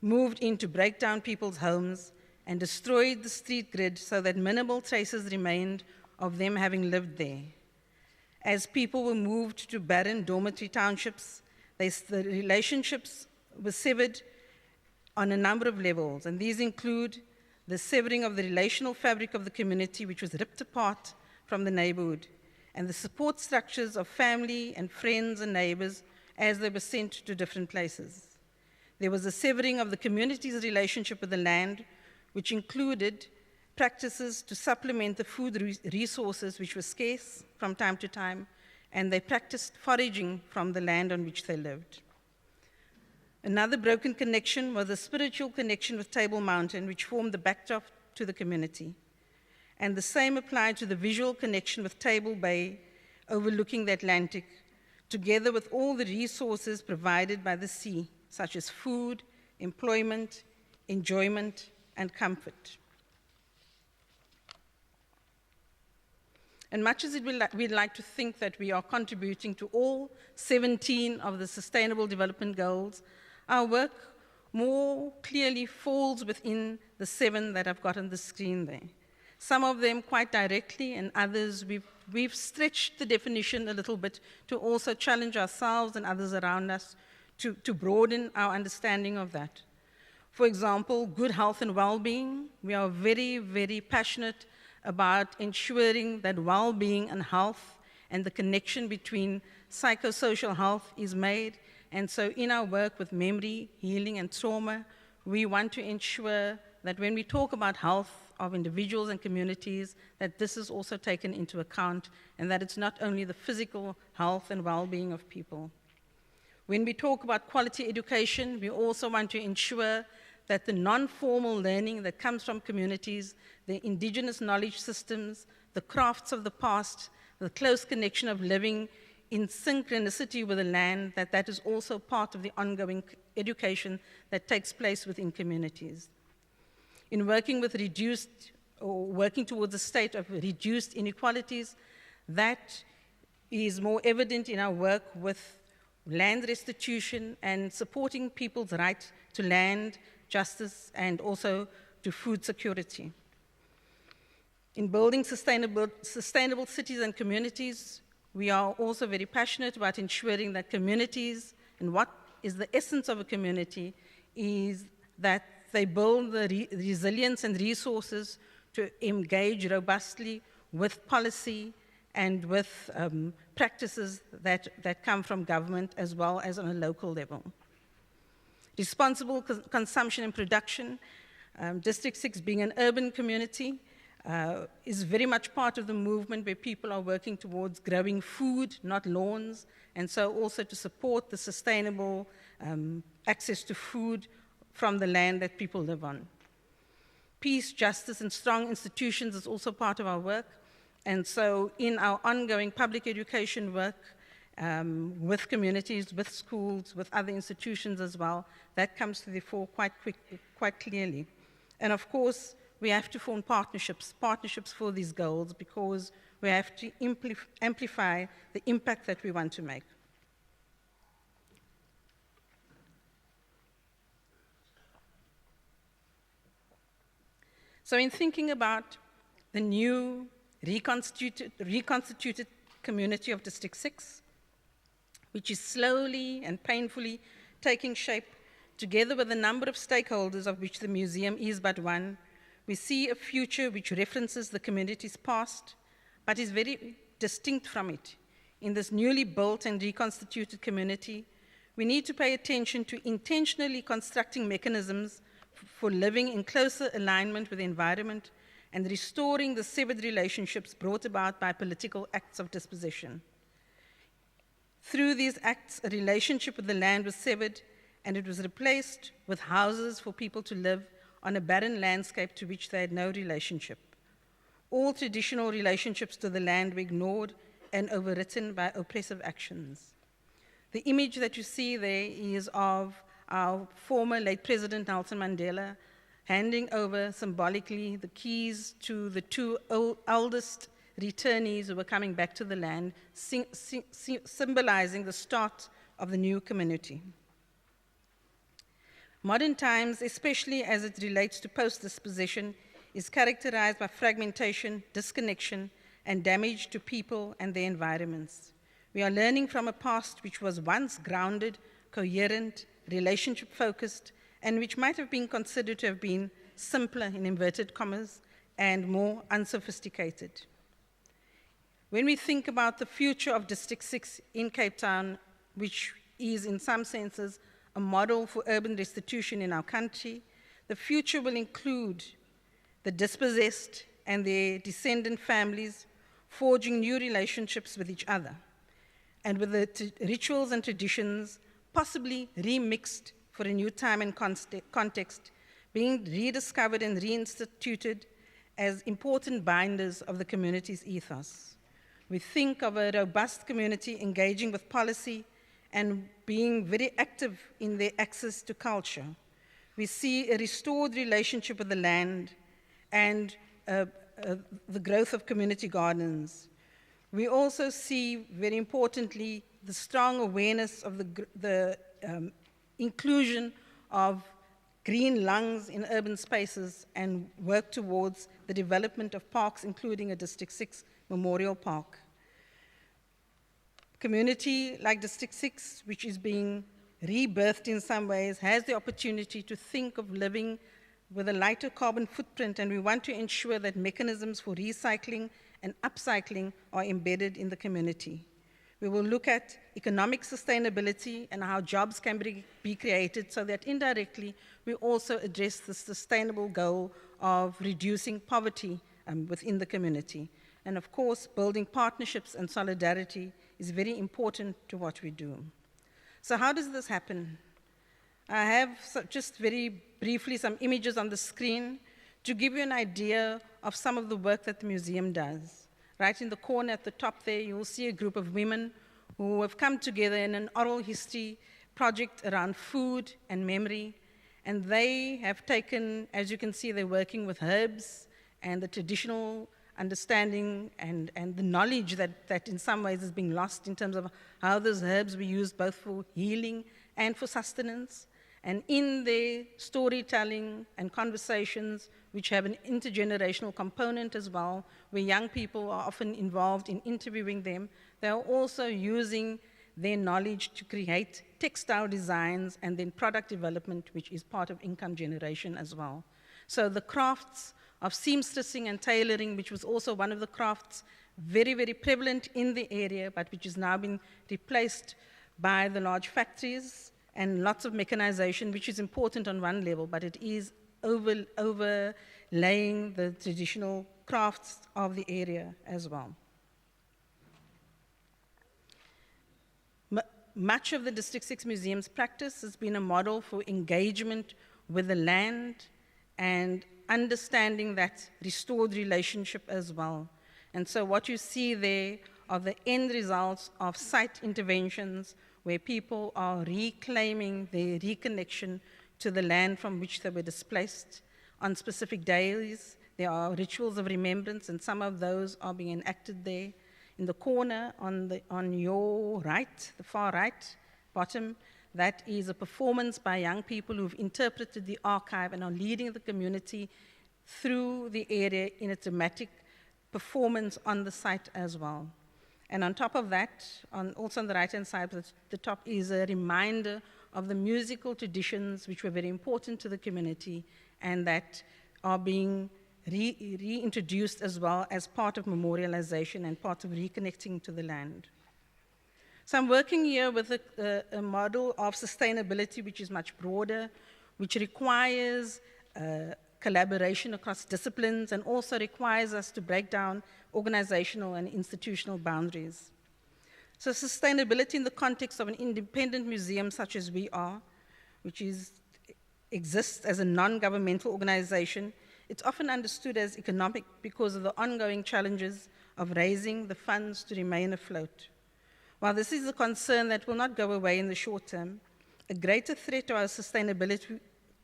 moved in to break down people's homes and destroyed the street grid so that minimal traces remained of them having lived there. As people were moved to barren dormitory townships, the relationships were severed on a number of levels, and these include the severing of the relational fabric of the community, which was ripped apart from the neighborhood, and the support structures of family and friends and neighbors as they were sent to different places. There was a severing of the community's relationship with the land, which included practices to supplement the food resources which were scarce from time to time, and they practiced foraging from the land on which they lived. Another broken connection was the spiritual connection with Table Mountain, which formed the backdrop to the community. And the same applied to the visual connection with Table Bay, overlooking the Atlantic, together with all the resources provided by the sea, such as food, employment, enjoyment, and comfort. And much as we'd like to think that we are contributing to all 17 of the Sustainable Development Goals, our work more clearly falls within the 7 that I've got on the screen there. Some of them quite directly, and others we've stretched the definition a little bit to also challenge ourselves and others around us to broaden our understanding of that. For example, good health and well-being. We are very, very passionate about ensuring that well-being and health and the connection between psychosocial health is made. And so in our work with memory, healing, and trauma, we want to ensure that when we talk about health of individuals and communities, that this is also taken into account and that it's not only the physical health and well-being of people. When we talk about quality education, we also want to ensure that the non-formal learning that comes from communities, the indigenous knowledge systems, the crafts of the past, the close connection of living in synchronicity with the land, that is also part of the ongoing education that takes place within communities. In working with working towards a state of reduced inequalities, that is more evident in our work with land restitution and supporting people's right to land, justice, and also to food security. In building sustainable cities and communities, we are also very passionate about ensuring that communities, and what is the essence of a community, is that they build the resilience and resources to engage robustly with policy and with practices that come from government as well as on a local level. Responsible consumption and production. District 6 being an urban community is very much part of the movement where people are working towards growing food, not lawns, and so also to support the sustainable access to food from the land that people live on. Peace, justice, and strong institutions is also part of our work, and so in our ongoing public education work, with communities, with schools, with other institutions as well, that comes to the fore quite clearly. And of course, we have to form partnerships for these goals, because we have to amplify the impact that we want to make. So in thinking about the new reconstituted community of District 6, which is slowly and painfully taking shape, together with a number of stakeholders of which the museum is but one, we see a future which references the community's past, but is very distinct from it. In this newly built and reconstituted community, we need to pay attention to intentionally constructing mechanisms for living in closer alignment with the environment and restoring the severed relationships brought about by political acts of dispossession. Through these acts, a relationship with the land was severed, and it was replaced with houses for people to live on a barren landscape to which they had no relationship. All traditional relationships to the land were ignored and overwritten by oppressive actions. The image that you see there is of our former late President Nelson Mandela handing over symbolically the keys to the 2 eldest returnees who were coming back to the land, symbolizing the start of the new community. Modern times, especially as it relates to post-dispossession, is characterized by fragmentation, disconnection, and damage to people and their environments. We are learning from a past which was once grounded, coherent, relationship-focused, and which might have been considered to have been simpler, in inverted commas, and more unsophisticated. When we think about the future of District 6 in Cape Town, which is in some senses a model for urban restitution in our country, the future will include the dispossessed and their descendant families forging new relationships with each other, and with the rituals and traditions possibly remixed for a new time and context, being rediscovered and reinstituted as important binders of the community's ethos. We think of a robust community engaging with policy and being very active in their access to culture. We see a restored relationship with the land and the growth of community gardens. We also see, very importantly, the strong awareness of the inclusion of green lungs in urban spaces and work towards the development of parks, including a District 6 Memorial Park. Community like District 6, which is being rebirthed in some ways, has the opportunity to think of living with a lighter carbon footprint, and we want to ensure that mechanisms for recycling and upcycling are embedded in the community. We will look at economic sustainability and how jobs can be created so that indirectly we also address the sustainable goal of reducing poverty within the community. And of course, building partnerships and solidarity is very important to what we do. So how does this happen? I have just very briefly some images on the screen to give you an idea of some of the work that the museum does. Right in the corner at the top there, you will see a group of women who have come together in an oral history project around food and memory. And they have taken, as you can see, they're working with herbs and the traditional understanding and the knowledge that in some ways is being lost in terms of how those herbs were used both for healing and for sustenance. And in their storytelling and conversations, which have an intergenerational component as well, where young people are often involved in interviewing them, they are also using their knowledge to create textile designs and then product development, which is part of income generation as well. So the crafts of seamstressing and tailoring, which was also one of the crafts very, very prevalent in the area, but which has now been replaced by the large factories and lots of mechanization, which is important on one level, but it is overlaying the traditional crafts of the area as well. Much of the District 6 Museum's practice has been a model for engagement with the land and understanding that restored relationship as well. And so what you see there are the end results of site interventions where people are reclaiming their reconnection to the land from which they were displaced. On specific days, there are rituals of remembrance, and some of those are being enacted there. In the corner on your right, the far right bottom, that is a performance by young people who've interpreted the archive and are leading the community through the area in a dramatic performance on the site as well. And on top of that, also on the right-hand side, the top is a reminder of the musical traditions which were very important to the community and that are being reintroduced as well as part of memorialization and part of reconnecting to the land. So I'm working here with a model of sustainability which is much broader, which requires collaboration across disciplines and also requires us to break down organizational and institutional boundaries. So sustainability in the context of an independent museum such as we are, which exists as a non-governmental organization, it's often understood as economic because of the ongoing challenges of raising the funds to remain afloat. While this is a concern that will not go away in the short term, a greater threat to our sustainability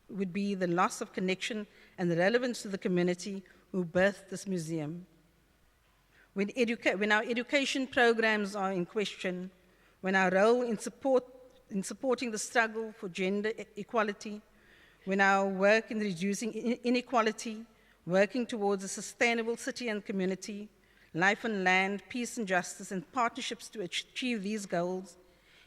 would be the loss of connection and relevance to the community who birthed this museum. When our education programs are in question, when our role in supporting the struggle for gender equality, when our work in reducing inequality, working towards a sustainable city and community, life on land, peace and justice, and partnerships to achieve these goals,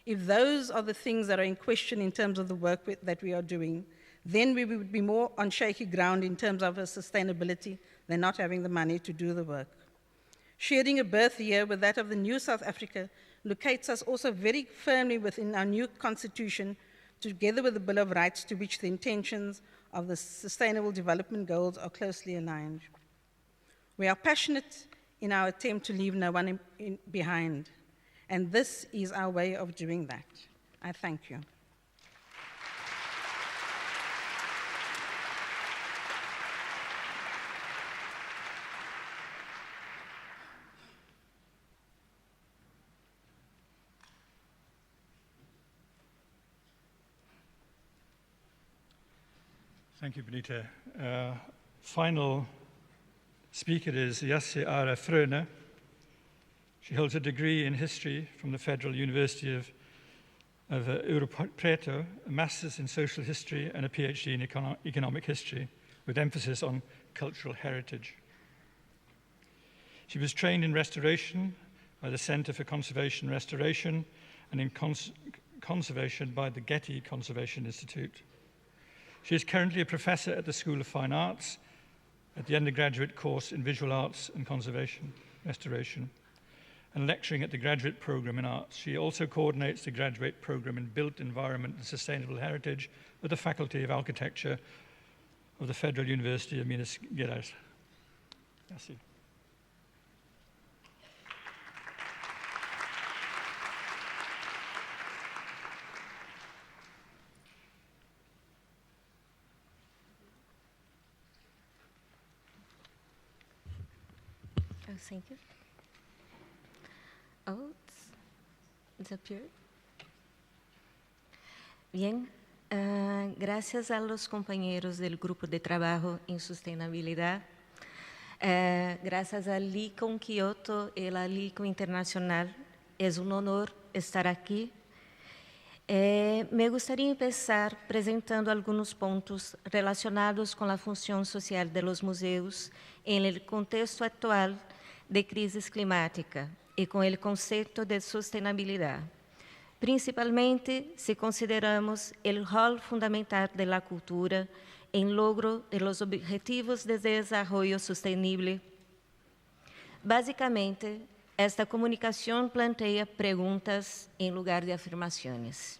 if those are the things that are in question in terms of the work that we are doing, then we would be more on shaky ground in terms of our sustainability than not having the money to do the work. Sharing a birth year with that of the new South Africa locates us also very firmly within our new constitution, together with the Bill of Rights, to which the intentions of the Sustainable Development Goals are closely aligned. We are passionate in our attempt to leave no one behind, and this is our way of doing that. I thank you. Thank you, Benita. Final speaker is Jasse Are Fröne. She holds a degree in history from the Federal University of Ouro Preto, a master's in social history and a PhD in economic history, with emphasis on cultural heritage. She was trained in restoration by the Center for Conservation and Restoration and in conservation by the Getty Conservation Institute. She is currently a professor at the School of Fine Arts at the undergraduate course in Visual Arts and Conservation Restoration, and lecturing at the graduate program in arts. She also coordinates the graduate program in Built Environment and Sustainable Heritage with the Faculty of Architecture of the Federal University of Minas Gerais. Merci. Oh, thank you. Oh, it's disappeared. Bien, gracias a los compañeros del Grupo de Trabajo en Sustentabilidad, gracias al LICOM Kyoto y la LICOM Internacional, es un honor estar aquí. Me gustaría empezar presentando algunos puntos relacionados con la función social de los museos en el contexto actual de crisis climática y con el concepto de sostenibilidad, principalmente si consideramos el rol fundamental de la cultura en logro de los objetivos de desarrollo sostenible. Básicamente, esta comunicación plantea preguntas en lugar de afirmaciones.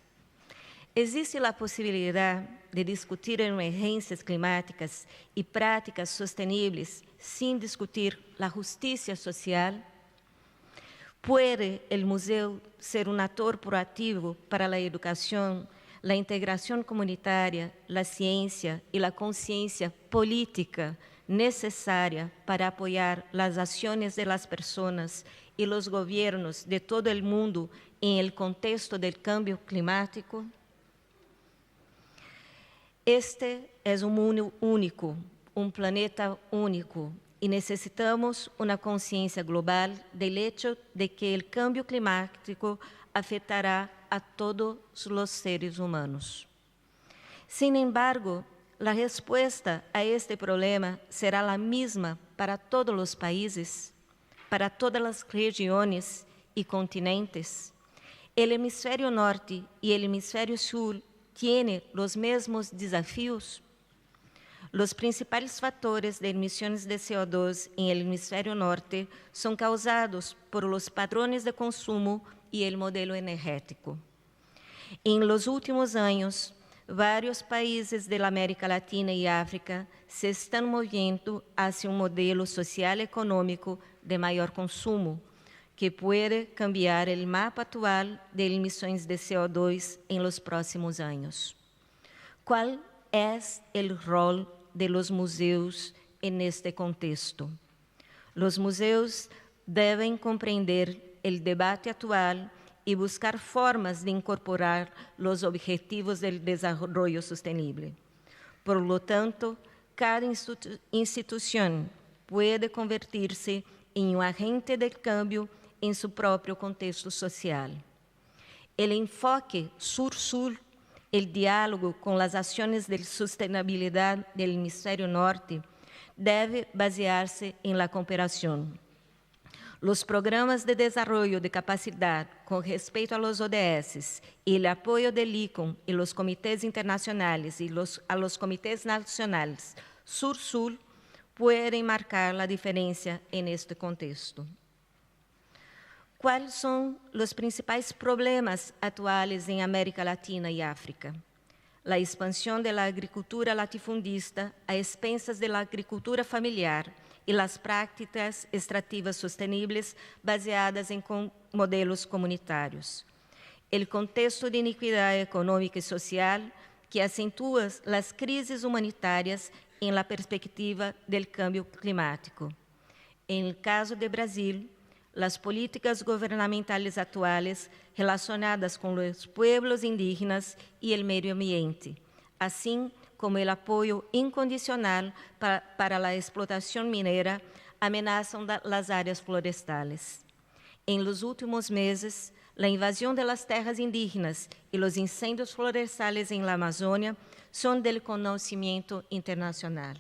¿Existe la posibilidad de discutir emergencias climáticas y prácticas sostenibles sin discutir la justicia social? ¿Puede el museo ser un actor proactivo para la educación, la integración comunitaria, la ciencia y la conciencia política necesaria para apoyar las acciones de las personas y los gobiernos de todo el mundo en el contexto del cambio climático? Este es un mundo único, un planeta único, y necesitamos una conciencia global del hecho de que el cambio climático afectará a todos los seres humanos. Sin embargo, la respuesta a este problema será la misma para todos los países, para todas las regiones y continentes. El hemisferio norte y el hemisferio sur tienen los mismos desafíos. Los principales factores de emisiones de CO2 en el hemisferio norte son causados por los patrones de consumo y el modelo energético. En los últimos años, varios países de la América Latina y África se están moviendo hacia un modelo social económico de mayor consumo, que puede cambiar el mapa actual de emisiones de CO2 en los próximos años. ¿Cuál es el rol de los museos en este contexto? Los museos deben comprender el debate actual y buscar formas de incorporar los objetivos del desarrollo sostenible. Por lo tanto, cada institución puede convertirse en un agente del cambio en su propio contexto social. El enfoque sur-sur, el diálogo con las acciones de sostenibilidad del hemisferio norte, debe basearse en la cooperación. Los programas de desarrollo de capacidad con respecto a los ODS y el apoyo del ICOM y los comités internacionales y a los comités nacionales sur-sur pueden marcar la diferencia en este contexto. ¿Cuáles son los principales problemas actuales en América Latina y África? La expansión de la agricultura latifundista a expensas de la agricultura familiar y las prácticas extractivas sostenibles baseadas en modelos comunitarios. El contexto de iniquidad económica y social que acentúa las crisis humanitarias en la perspectiva del cambio climático. En el caso de Brasil, las políticas gubernamentales actuales relacionadas con los pueblos indígenas y el medio ambiente, así como el apoyo incondicional para la explotación minera, amenazan las áreas florestales. En los últimos meses, la invasión de las tierras indígenas y los incendios forestales en la Amazonia son del conocimiento internacional.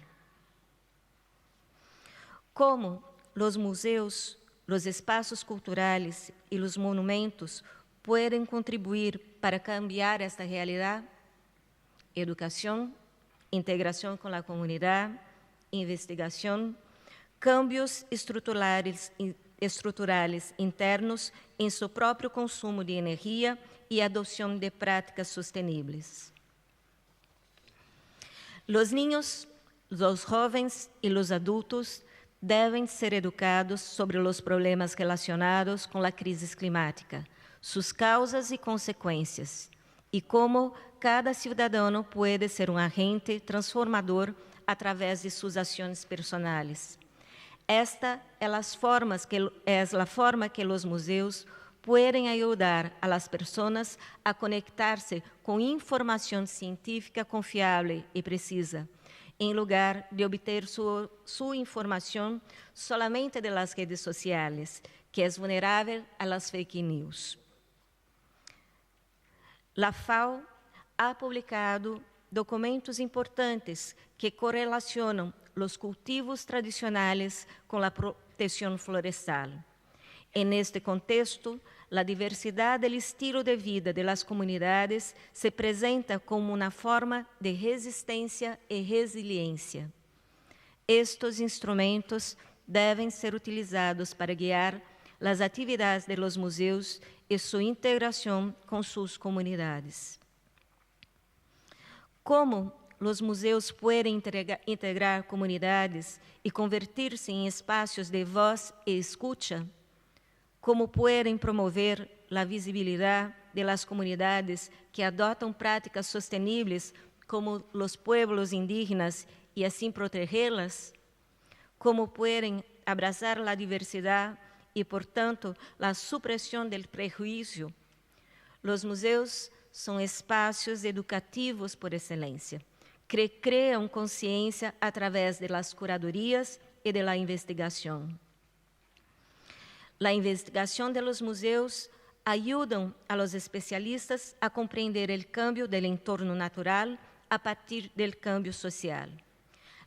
Como los museos, los espacios culturales y los monumentos pueden contribuir para cambiar esta realidad? Educación, integración con la comunidad, investigación, cambios estruturales internos em seu próprio consumo de energia e adoção de práticas sustentables. Los niños, los jóvenes e los adultos devem ser educados sobre os problemas relacionados com a crise climática, suas causas e consequências, e como cada cidadão pode ser um agente transformador através de suas ações personais. Esta é a forma que os museus podem ajudar a las pessoas a conectar-se com informação científica confiável e precisa, em lugar de obter sua informação solamente de las redes sociais, que é vulnerável a las fake news. La FAO ha publicado documentos importantes que correlacionam os cultivos tradicionais com a proteção florestal. En este contexto, a diversidade do estilo de vida de las comunidades se apresenta como uma forma de resistência e resiliência. Estes instrumentos devem ser utilizados para guiar as atividades de los museus e sua integração com suas comunidades. Como os museus podem integrar comunidades e convertir-se em espaços de voz e escuta? Como podem promover a visibilidade de las comunidades que adotam práticas sustentáveis como os pueblos indígenas e assim protegê-las? Como podem abraçar a diversidade e, portanto, a supressão do prejuízo? Os museus são espaços educativos por excelência, que criam consciência através de las curadorias e de la investigação. A investigação de los museus ajudam a los especialistas a compreender o cambio del entorno natural a partir del cambio social.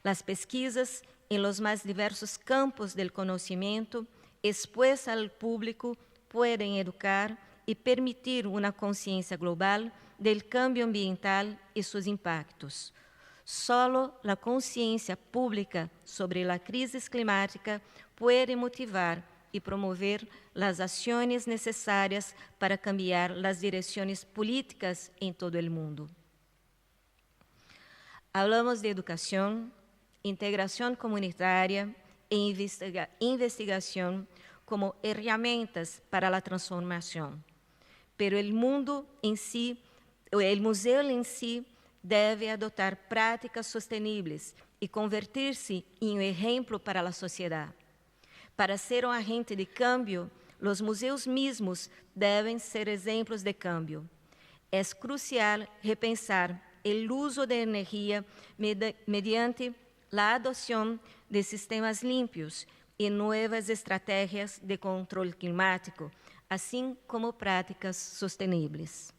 Las pesquisas em los mais diversos campos del conhecimento expuestas al público podem educar e permitir uma consciência global del cambio ambiental e seus impactos. Solo a consciência pública sobre a crise climática pode motivar e promover as ações necessárias para cambiar as direções políticas em todo o mundo. Hablamos de educação, integração comunitária e investigação como ferramentas para a transformação. Pero o museu em si deve adotar práticas sustentáveis e convertir-se em um exemplo para a sociedade. Para ser um agente de cambio, os museus mesmos devem ser exemplos de cambio. É crucial repensar o uso de energia mediante a adoção de sistemas limpios e novas estratégias de controle climático, assim como práticas sustentáveis.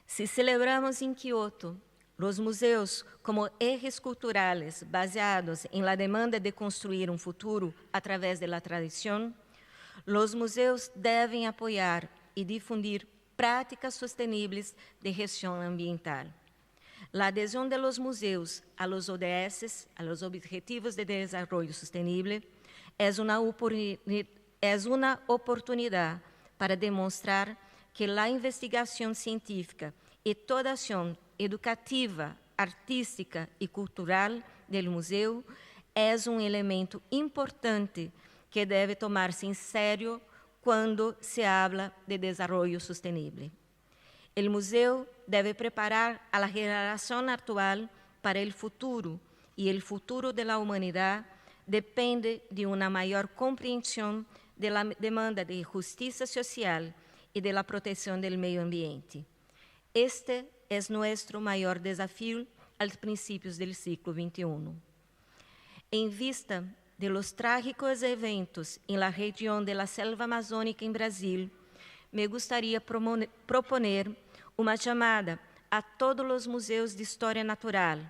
Se celebramos em Kyoto os museus como ejes culturais baseados em la demanda de construir um futuro através da tradição, os museus devem apoiar e difundir práticas sustentáveis de gestão ambiental. A adesão de los museus a los ODS, a los Objetivos de Desarrollo Sostenible, é uma oportunidade para demonstrar que a investigação científica e toda ação educativa, artística e cultural do museu é um elemento importante que deve tomar-se em sério quando se habla de desenvolvimento sustentável. O museu deve preparar a geração atual para o futuro, e o futuro da humanidade depende de uma maior compreensão da demanda de justiça social e da proteção do meio ambiente. Este é nosso maior desafio aos princípios do século XXI. En vista de los trágicos eventos en la región de la selva amazónica en Brasil, me gustaría proponer uma chamada a todos os museus de história natural,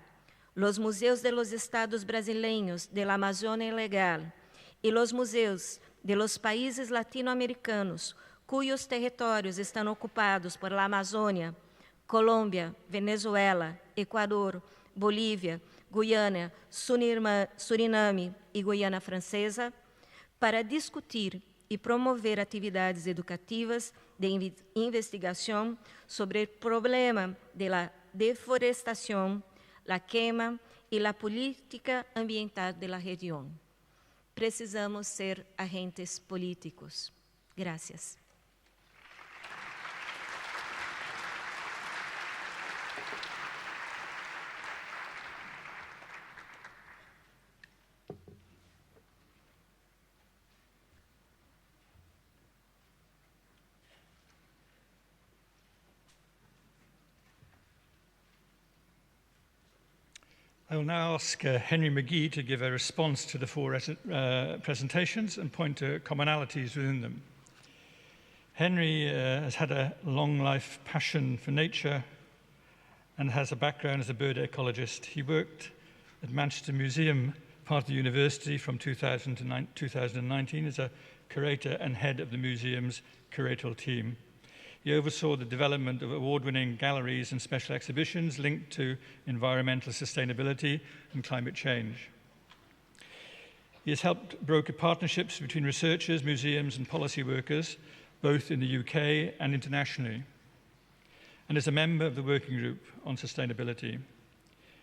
los museus de los estados brasileños de la Amazônia Legal e los museus de los países latino-americanos cujos territórios estão ocupados por la Amazônia, Colômbia, Venezuela, Equador, Bolívia, Guiana, Suriname e Guiana Francesa, para discutir e promover atividades educativas de investigação sobre o problema da deforestação, a queima e a política ambiental da região. Precisamos ser agentes políticos. Gracias. I will now ask Henry McGee to give a response to the four presentations and point to commonalities within them. Henry has had a long life passion for nature and has a background as a bird ecologist. He worked at Manchester Museum, part of the university, from 2000 to 2019 as a curator and head of the museum's curatorial team. He oversaw the development of award-winning galleries and special exhibitions linked to environmental sustainability and climate change. He has helped broker partnerships between researchers, museums, and policy workers, both in the UK and internationally, and is a member of the Working Group on Sustainability.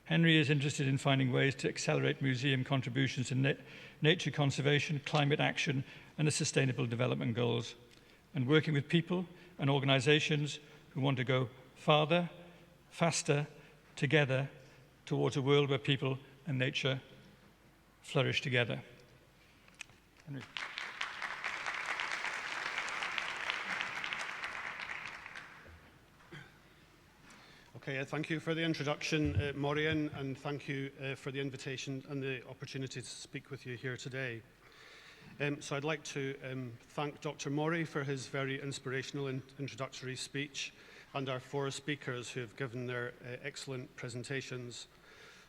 Henry is interested in finding ways to accelerate museum contributions to nature conservation, climate action, and the Sustainable Development Goals, and working with people and organizations who want to go farther, faster, together towards a world where people and nature flourish together. Henry. Okay, thank you for the introduction, Maureen, and thank you for the invitation and the opportunity to speak with you here today. So I'd like to thank Dr. Mori for his very inspirational introductory speech and our four speakers who have given their excellent presentations.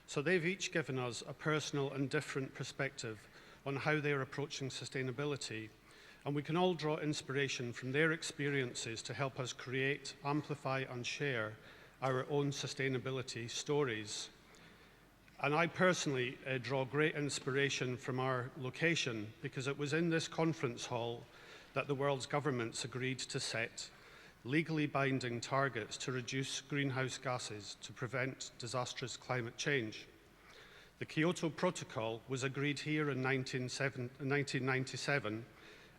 So they've each given us a personal and different perspective on how they're approaching sustainability, and we can all draw inspiration from their experiences to help us create, amplify and share our own sustainability stories. And I personally draw great inspiration from our location because it was in this conference hall that the world's governments agreed to set legally binding targets to reduce greenhouse gases to prevent disastrous climate change. The Kyoto Protocol was agreed here in 1997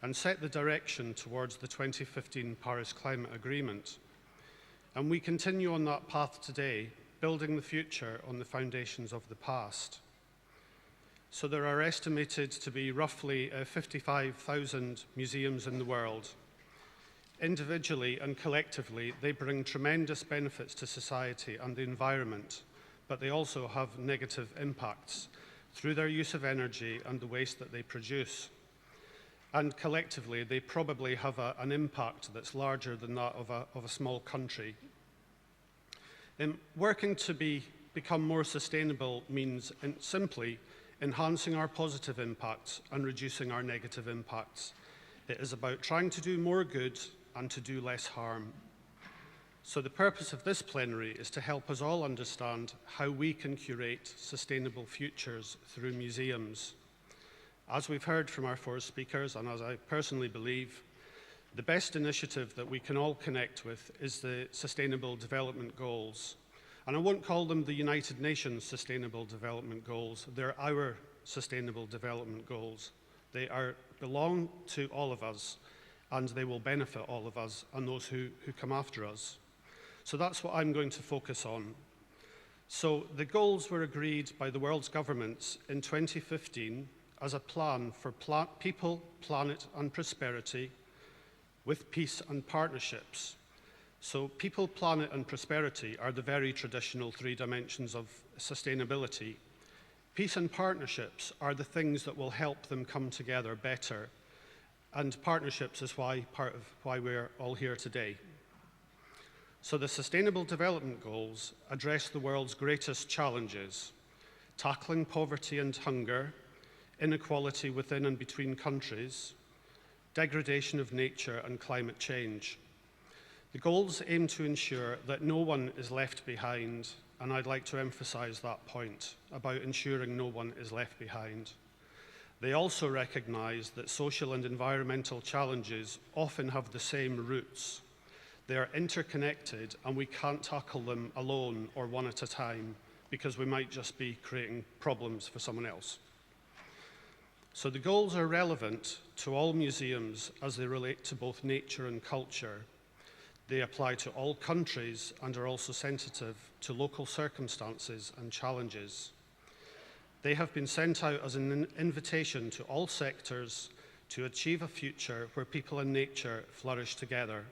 and set the direction towards the 2015 Paris Climate Agreement. And we continue on that path today, building the future on the foundations of the past. So there are estimated to be roughly 55,000 museums in the world. Individually and collectively, they bring tremendous benefits to society and the environment, but they also have negative impacts through their use of energy and the waste that they produce. And collectively, they probably have an impact that's larger than that of a small country. Working to become more sustainable means simply enhancing our positive impacts and reducing our negative impacts. It is about trying to do more good and to do less harm. So the purpose of this plenary is to help us all understand how we can curate sustainable futures through museums. As we've heard from our four speakers, and as I personally believe, the best initiative that we can all connect with is the Sustainable Development Goals. And I won't call them the United Nations Sustainable Development Goals. They're our Sustainable Development Goals. They belong to all of us, and they will benefit all of us and those who come after us. So that's what I'm going to focus on. So the goals were agreed by the world's governments in 2015 as a plan for people, planet, and prosperity, with peace and partnerships. So people, planet, and prosperity are the very traditional three dimensions of sustainability. Peace and partnerships are the things that will help them come together better. And partnerships is part of why we're all here today. So the Sustainable Development Goals address the world's greatest challenges: tackling poverty and hunger, inequality within and between countries, degradation of nature, and climate change. The goals aim to ensure that no one is left behind, and I'd like to emphasize that point about ensuring no one is left behind. They also recognize that social and environmental challenges often have the same roots. They are interconnected, and we can't tackle them alone or one at a time, because we might just be creating problems for someone else. So the goals are relevant to all museums as they relate to both nature and culture. They apply to all countries and are also sensitive to local circumstances and challenges. They have been sent out as an invitation to all sectors to achieve a future where people and nature flourish together.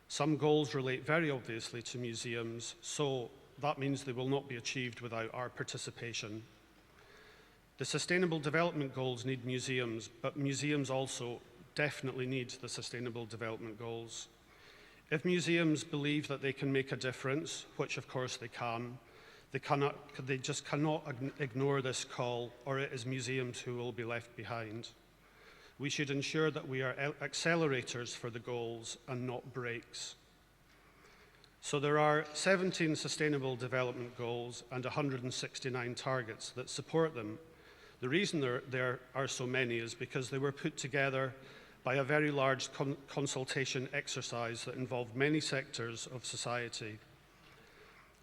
Some goals relate very obviously to museums, so that means they will not be achieved without our participation. The Sustainable Development Goals need museums, but museums also definitely need the Sustainable Development Goals. If museums believe that they can make a difference, which of course they can, they just cannot ignore this call, or it is museums who will be left behind. We should ensure that we are accelerators for the goals and not brakes. So there are 17 Sustainable Development Goals and 169 targets that support them. The reason there are so many is because they were put together by a very large consultation exercise that involved many sectors of society.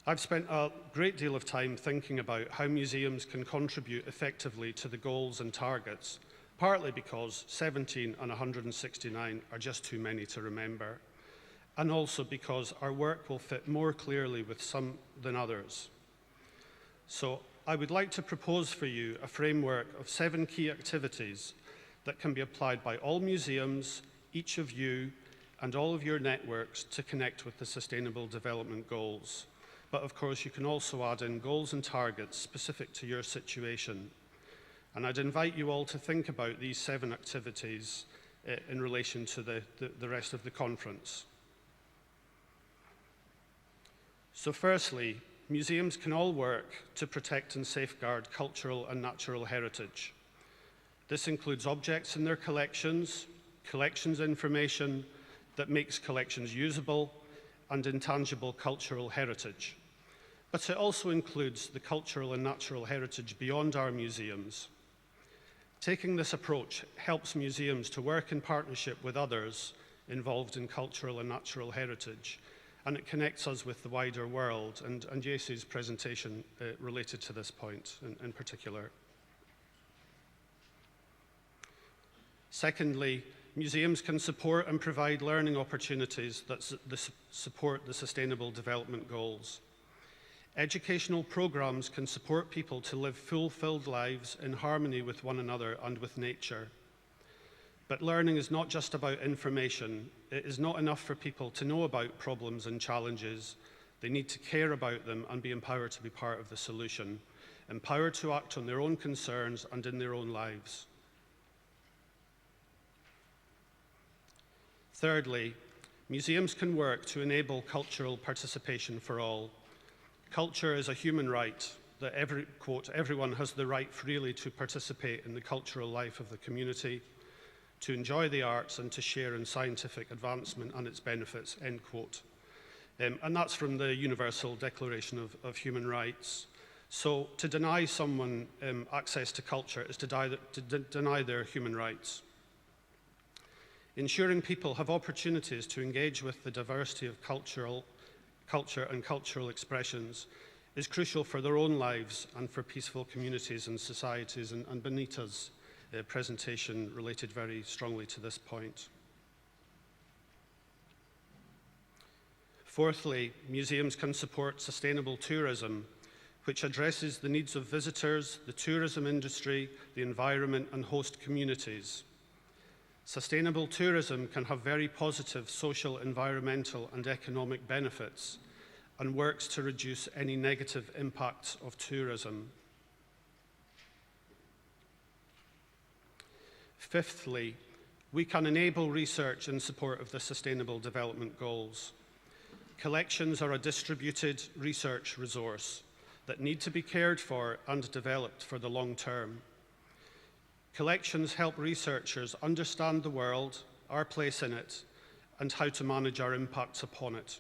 I've spent a great deal of time thinking about how museums can contribute effectively to the goals and targets, partly because 17 and 169 are just too many to remember, and also because our work will fit more clearly with some than others. So I would like to propose for you a framework of 7 key activities that can be applied by all museums, each of you, and all of your networks to connect with the Sustainable Development Goals. But of course, you can also add in goals and targets specific to your situation. And I'd invite you all to think about these 7 activities in relation to the rest of the conference. So firstly, museums can all work to protect and safeguard cultural and natural heritage. This includes objects in their collections information that makes collections usable, and intangible cultural heritage. But it also includes the cultural and natural heritage beyond our museums. Taking this approach helps museums to work in partnership with others involved in cultural and natural heritage, and it connects us with the wider world, and Jesu's presentation related to this point in particular. Secondly, museums can support and provide learning opportunities that support the Sustainable Development Goals. Educational programs can support people to live fulfilled lives in harmony with one another and with nature. But learning is not just about information. It is not enough for people to know about problems and challenges. They need to care about them and be empowered to be part of the solution, empowered to act on their own concerns and in their own lives. Thirdly, museums can work to enable cultural participation for all. Culture is a human right that everyone has the right freely to participate in the cultural life of the community, to enjoy the arts and to share in scientific advancement and its benefits, end quote. And that's from the Universal Declaration of Human Rights. So to deny someone access to culture is to deny their human rights. Ensuring people have opportunities to engage with the diversity of culture and cultural expressions is crucial for their own lives and for peaceful communities and societies, and Benita's presentation related very strongly to this point. Fourthly, museums can support sustainable tourism, which addresses the needs of visitors, the tourism industry, the environment, and host communities. Sustainable tourism can have very positive social, environmental, and economic benefits and works to reduce any negative impacts of tourism. Fifthly, we can enable research in support of the Sustainable Development Goals. Collections are a distributed research resource that need to be cared for and developed for the long term. Collections help researchers understand the world, our place in it, and how to manage our impacts upon it.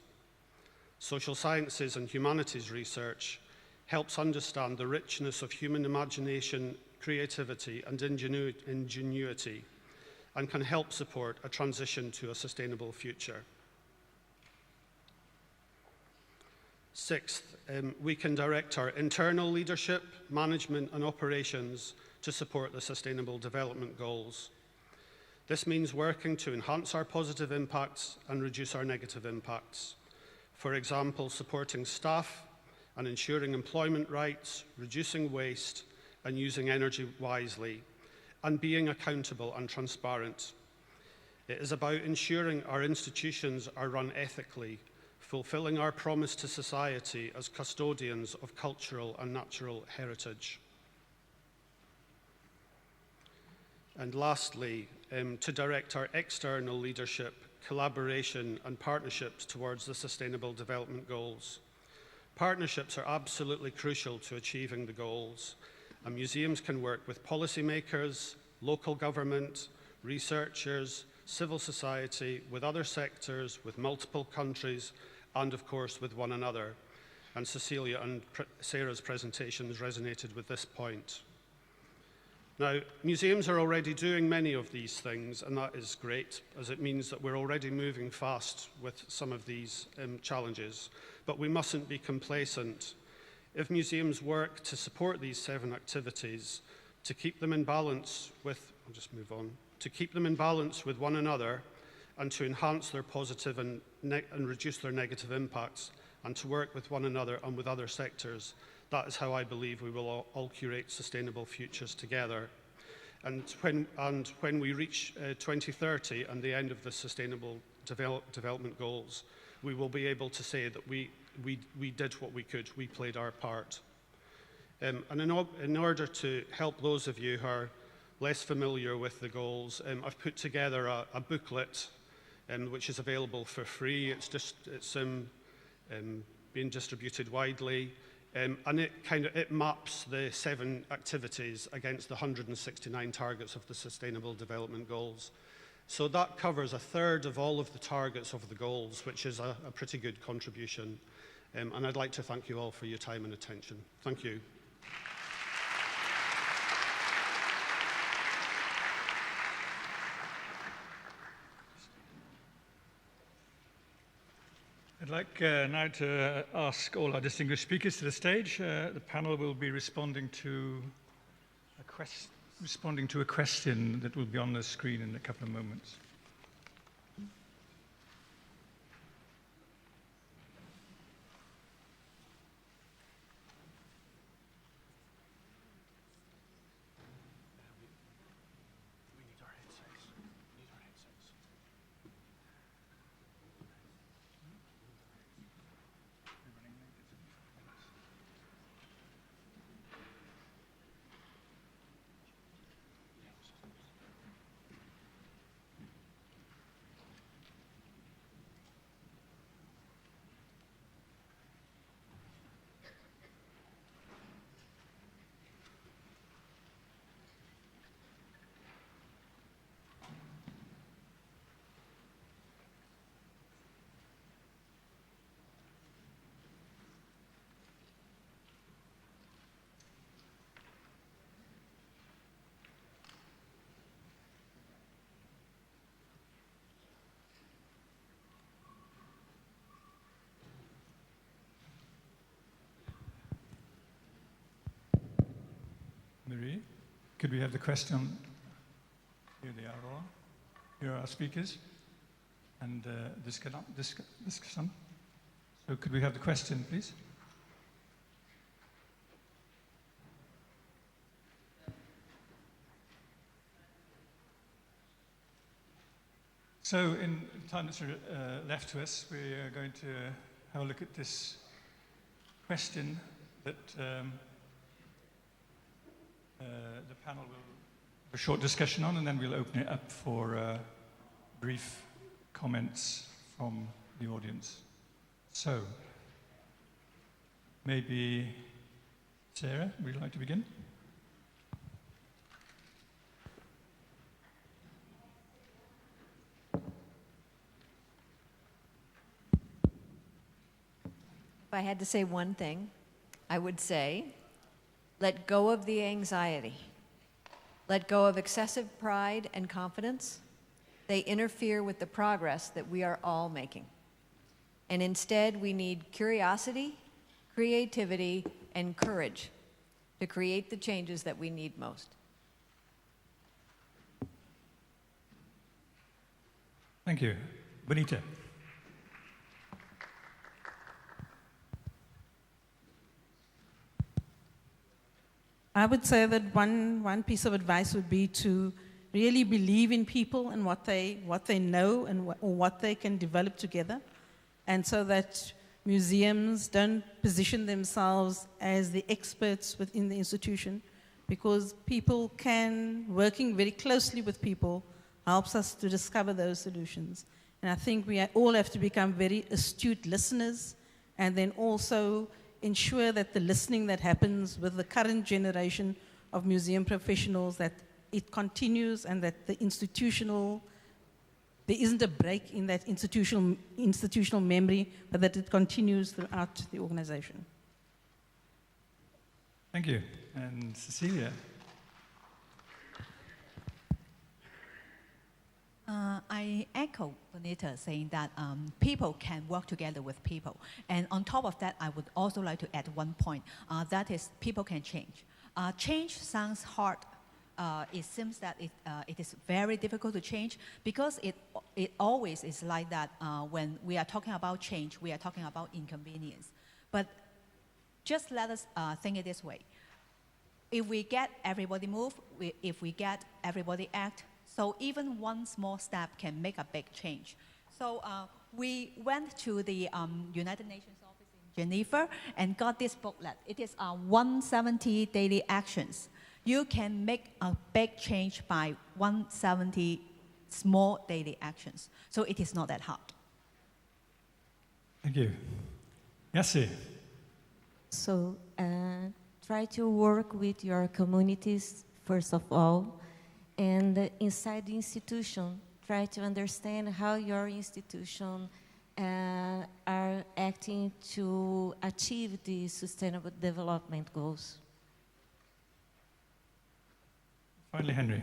Social sciences and humanities research helps understand the richness of human imagination, creativity, and ingenuity, and can help support a transition to a sustainable future. Sixth, we can direct our internal leadership, management, and operations to support the Sustainable Development Goals. This means working to enhance our positive impacts and reduce our negative impacts. For example, supporting staff and ensuring employment rights, reducing waste, and using energy wisely, and being accountable and transparent. It is about ensuring our institutions are run ethically, fulfilling our promise to society as custodians of cultural and natural heritage. And lastly, to direct our external leadership, collaboration, and partnerships towards the Sustainable Development Goals. Partnerships are absolutely crucial to achieving the goals, and museums can work with policymakers, local government, researchers, civil society, with other sectors, with multiple countries, and of course with one another. And Cecilia and Sarah's presentations resonated with this point. Now, museums are already doing many of these things, and that is great, as it means that we're already moving fast with some of these challenges. But we mustn't be complacent. If museums work to support these 7 activities, to keep them in balance with, I'll just move on, to keep them in balance with one another, and to enhance their positive and reduce their negative impacts, and to work with one another and with other sectors, that is how I believe we will all curate sustainable futures together. And when we reach 2030 and the end of the Sustainable Development Goals, we will be able to say that we did what we could, we played our part. And in order to help those of you who are less familiar with the goals, I've put together a booklet which is available for free. It's being distributed widely. And it maps the 7 activities against the 169 targets of the Sustainable Development Goals. So that covers 1/3 of all of the targets of the goals, which is a pretty good contribution. And I'd like to thank you all for your time and attention. Thank you. I'd like now to ask all our distinguished speakers to the stage. The panel will be responding to a question that will be on the screen in a couple of moments. Marie, could we have the question? Here they are all. Here are our speakers. And discussion. So could we have the question, please? So in the time that's left to us, we are going to have a look at this question that the panel will a short discussion on, and then we'll open it up for brief comments from the audience. So, maybe Sarah, would you like to begin? If I had to say one thing, I would say, let go of the anxiety. Let go of excessive pride and confidence. They interfere with the progress that we are all making. And instead, we need curiosity, creativity, and courage to create the changes that we need most. Thank you. Bonita. I would say that one piece of advice would be to really believe in people and what they know and what they can develop together, and so that museums don't position themselves as the experts within the institution, because working very closely with people helps us to discover those solutions. And I think we all have to become very astute listeners, and then also ensure that the listening that happens with the current generation of museum professionals, that it continues, and that there isn't a break in that institutional memory, but that it continues throughout the organization. Thank you. And Cecilia. I echo Bonita saying that people can work together with people. And on top of that, I would also like to add one point. That is, people can change. Change sounds hard. It seems that it is very difficult to change, because it always is like that. When we are talking about change, we are talking about inconvenience. But just let us think it this way. If we get everybody move, if we get everybody act, so even one small step can make a big change. So we went to the United Nations office in Geneva and got this booklet. It is 170 daily actions. You can make a big change by 170 small daily actions. So it is not that hard. Thank you. Yassi. So try to work with your communities, first of all, and inside the institution, try to understand how your institution are acting to achieve the sustainable development goals. Finally, Henry.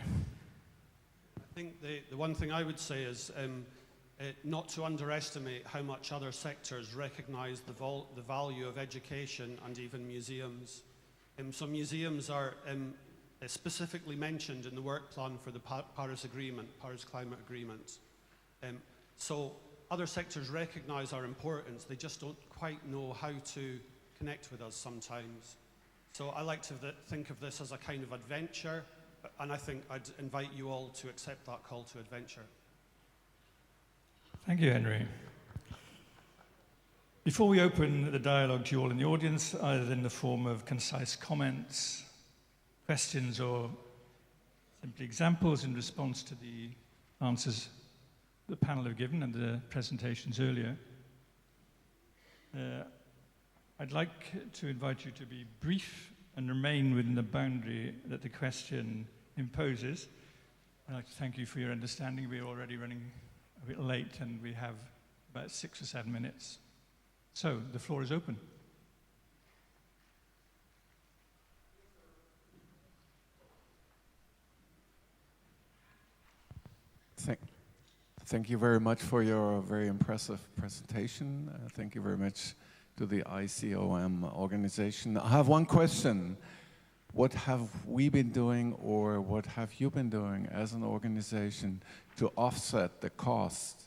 I think the one thing I would say is not to underestimate how much other sectors recognize the value of education and even museums. Some museums are specifically mentioned in the work plan for the Paris Climate Agreement. So other sectors recognize our importance, they just don't quite know how to connect with us sometimes. So I like to think of this as a kind of adventure, and I think I'd invite you all to accept that call to adventure. Thank you, Henry. Before we open the dialogue to you all in the audience, either in the form of concise comments, questions, or simply examples in response to the answers the panel have given and the presentations earlier, I'd like to invite you to be brief and remain within the boundary that the question imposes. I'd like to thank you for your understanding. We're already running a bit late, and we have about 6 or 7 minutes. So the floor is open. Thank you very much for your very impressive presentation. Thank you very much to the ICOM organization. I have one question. What have we been doing, or what have you been doing as an organization to offset the cost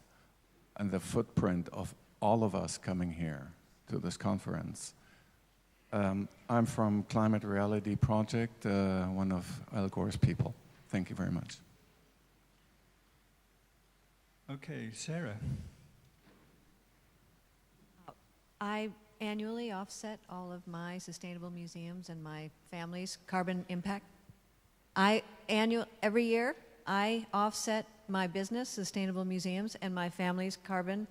and the footprint of all of us coming here to this conference? I'm from Climate Reality Project, one of Al Gore's people. Thank you very much. Okay, Sarah. I annually offset all of my sustainable museums and my family's carbon impact. Every year, I offset my business, Sustainable Museums, and my family's carbon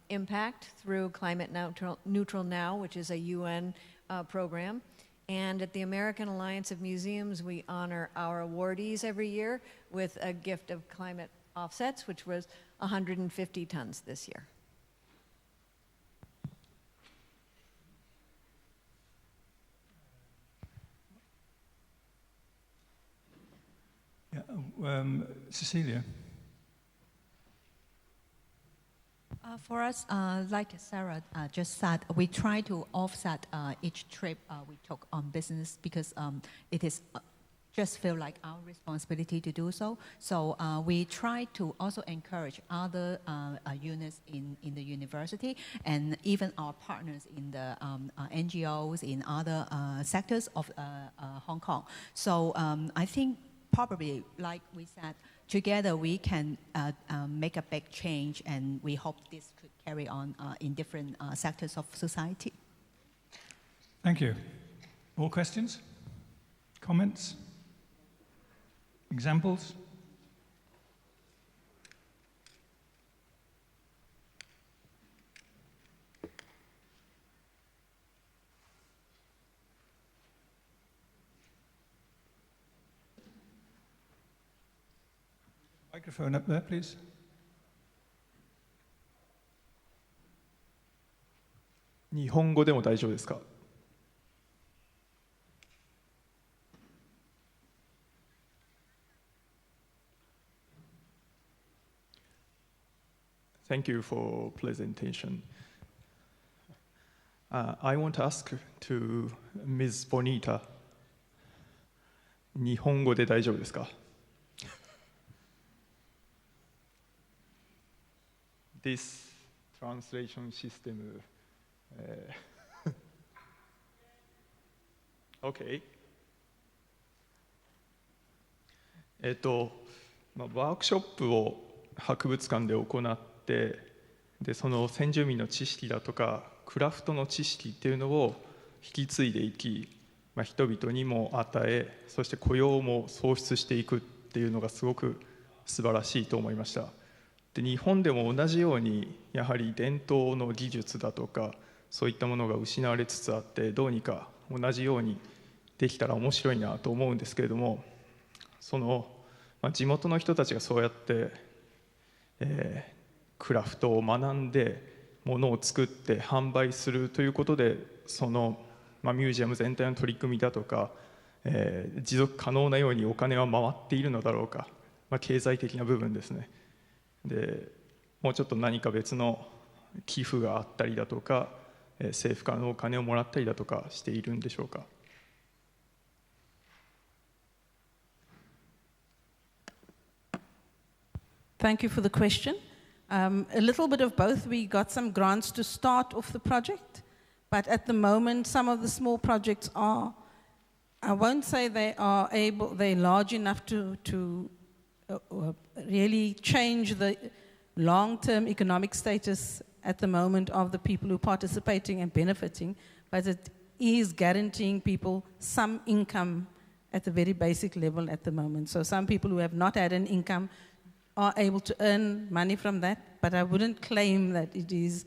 impact through Climate Neutral Now, which is a UN program. And at the American Alliance of Museums, we honor our awardees every year with a gift of climate offsets, which was 150 tons this year. Yeah, Cecilia. For us, like Sarah just said, we try to offset each trip we took on business because it is just feel like our responsibility to do so. So we try to also encourage other units in the university and even our partners in the NGOs in other sectors of Hong Kong. So I think probably, like we said, together we can make a big change, and we hope this could carry on in different sectors of society. Thank you. More questions? Comments? Examples? Microphone up there, please. Nihongo de mo daijoubu desu ka? Thank you for presentation. I want to ask to Ms. Bonita. Nihongo de daijoubu desu ka? This translation system. OK。ワークショップを博物館で行って、でその先住民の知識だとかクラフトの知識っていうのを引き継いでいき、人々にも与え、そして雇用も創出していくっていうのがすごく素晴らしいと思いました。で日本でも同じようにやはり伝統の技術だとかそういったものが失われつつあって、どうにか同じようにできたら面白いなと思うんですけれども、地元の人たちがそうやって、クラフトを学んで物を作って販売するということで、その、ミュージアム全体の取り組みだとか、持続可能なようにお金は回っているのだろうか、経済的な部分ですね。でもうちょっと何か別の寄付があったりだとか、政府からのお金をもらったりだとかしているんでしょうか。Thank you for the question. A little bit of both. We got some grants to start off the project, but at the moment, some of the small projects are, I won't say they're large enough to really change the long-term economic status at the moment of the people who are participating and benefiting, but it is guaranteeing people some income at the very basic level at the moment. So some people who have not had an income are able to earn money from that, but I wouldn't claim that it is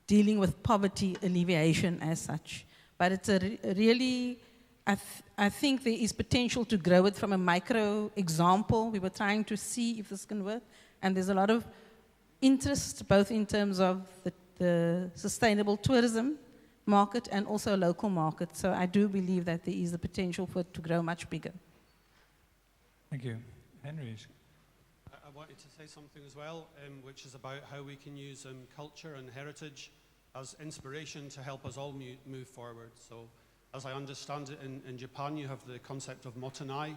dealing with poverty alleviation as such. But it's a really, I think there is potential to grow it from a micro example. We were trying to see if this can work, and there's a lot of interest, both in terms of the sustainable tourism market and also local market. So I do believe that there is the potential for it to grow much bigger. Thank you. Henry. I wanted to say something as well, which is about how we can use culture and heritage as inspiration to help us all move forward. So, as I understand it, in Japan you have the concept of motonai,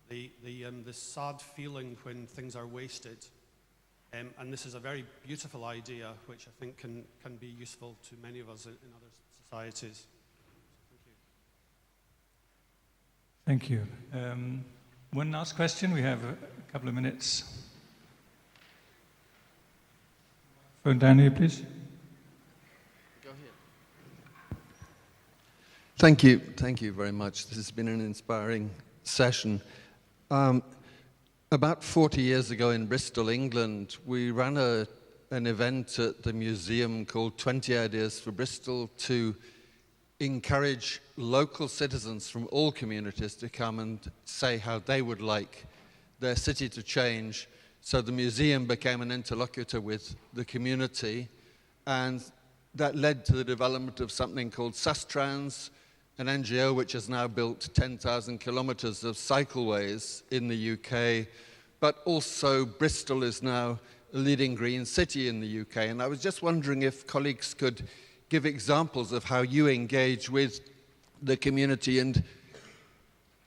the sad feeling when things are wasted. And this is a very beautiful idea, which I think can be useful to many of us in other societies. Thank you. One last question. We have a couple of minutes. Phone down here, please. Go ahead. Thank you very much. This has been an inspiring session. About 40 years ago in Bristol, England, we ran an event at the museum called 20 Ideas for Bristol to encourage local citizens from all communities to come and say how they would like their city to change. So the museum became an interlocutor with the community, and that led to the development of something called Sustrans, an NGO which has now built 10,000 kilometers of cycleways in the UK, but also Bristol is now a leading green city in the UK. And I was just wondering if colleagues could give examples of how you engage with the community and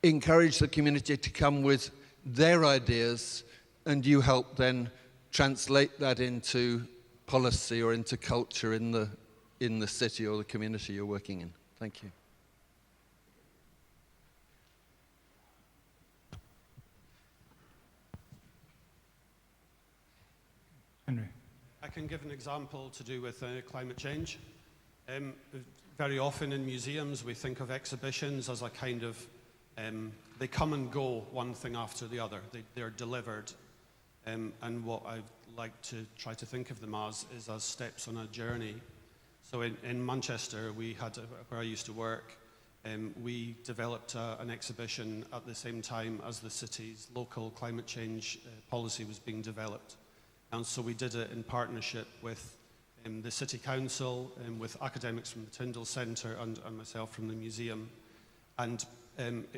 encourage the community to come with their ideas, and you help then translate that into policy or into culture in the city or the community you're working in. Thank you. Henry. I can give an example to do with climate change. Very often in museums we think of exhibitions as a kind of, they come and go one thing after the other. They're delivered. And what I like to try to think of them as is as steps on a journey. So in Manchester, where I used to work, we developed an exhibition at the same time as the city's local climate change policy was being developed. And so we did it in partnership with the City Council, with academics from the Tyndall Centre and myself from the museum. And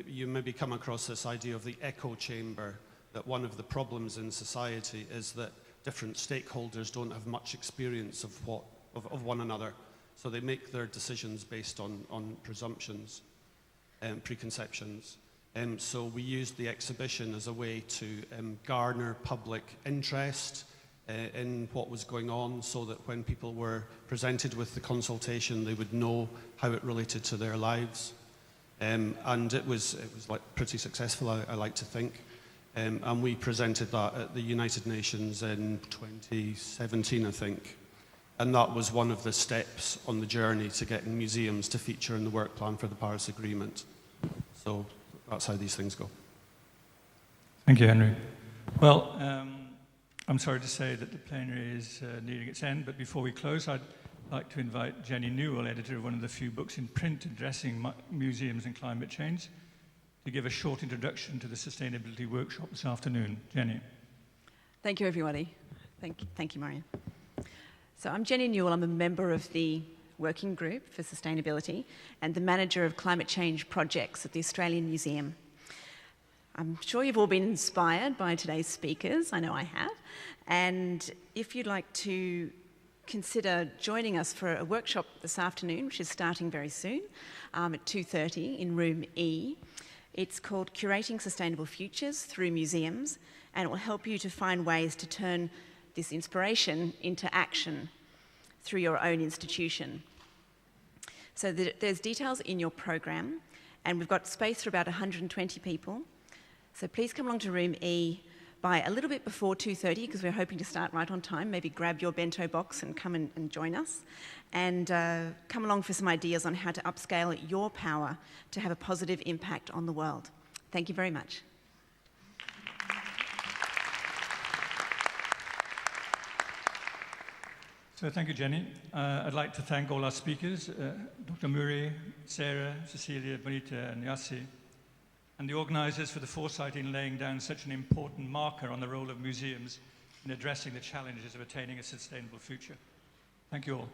you maybe come across this idea of the echo chamber, that one of the problems in society is that different stakeholders don't have much experience of one another. So they make their decisions based on presumptions and preconceptions. So we used the exhibition as a way to garner public interest in what was going on, so that when people were presented with the consultation, they would know how it related to their lives. And it was like pretty successful, I like to think. And we presented that at the United Nations in 2017, I think. And that was one of the steps on the journey to getting museums to feature in the work plan for the Paris Agreement. So that's how these things go. Thank you, Henry. Well, I'm sorry to say that the plenary is nearing its end, but before we close, I'd like to invite Jenny Newell, editor of one of the few books in print addressing museums and climate change, to give a short introduction to the sustainability workshop this afternoon. Jenny. Thank you, everybody. Thank you, Marion. So I'm Jenny Newell. I'm a member of the Working Group for Sustainability and the manager of climate change projects at the Australian Museum. I'm sure you've all been inspired by today's speakers. I know I have. And if you'd like to consider joining us for a workshop this afternoon, which is starting very soon, at 2:30 in room E. It's called Curating Sustainable Futures Through Museums, and it will help you to find ways to turn this inspiration into action through your own institution. So there's details in your program, and we've got space for about 120 people. So please come along to room E by a little bit before 2:30, because we're hoping to start right on time. Maybe grab your bento box and come and join us. And come along for some ideas on how to upscale your power to have a positive impact on the world. Thank you very much. So thank you, Jenny. I'd like to thank all our speakers, Dr. Murray, Sarah, Cecilia, Bonita, and Yassi, and the organisers for the foresight in laying down such an important marker on the role of museums in addressing the challenges of attaining a sustainable future. Thank you all.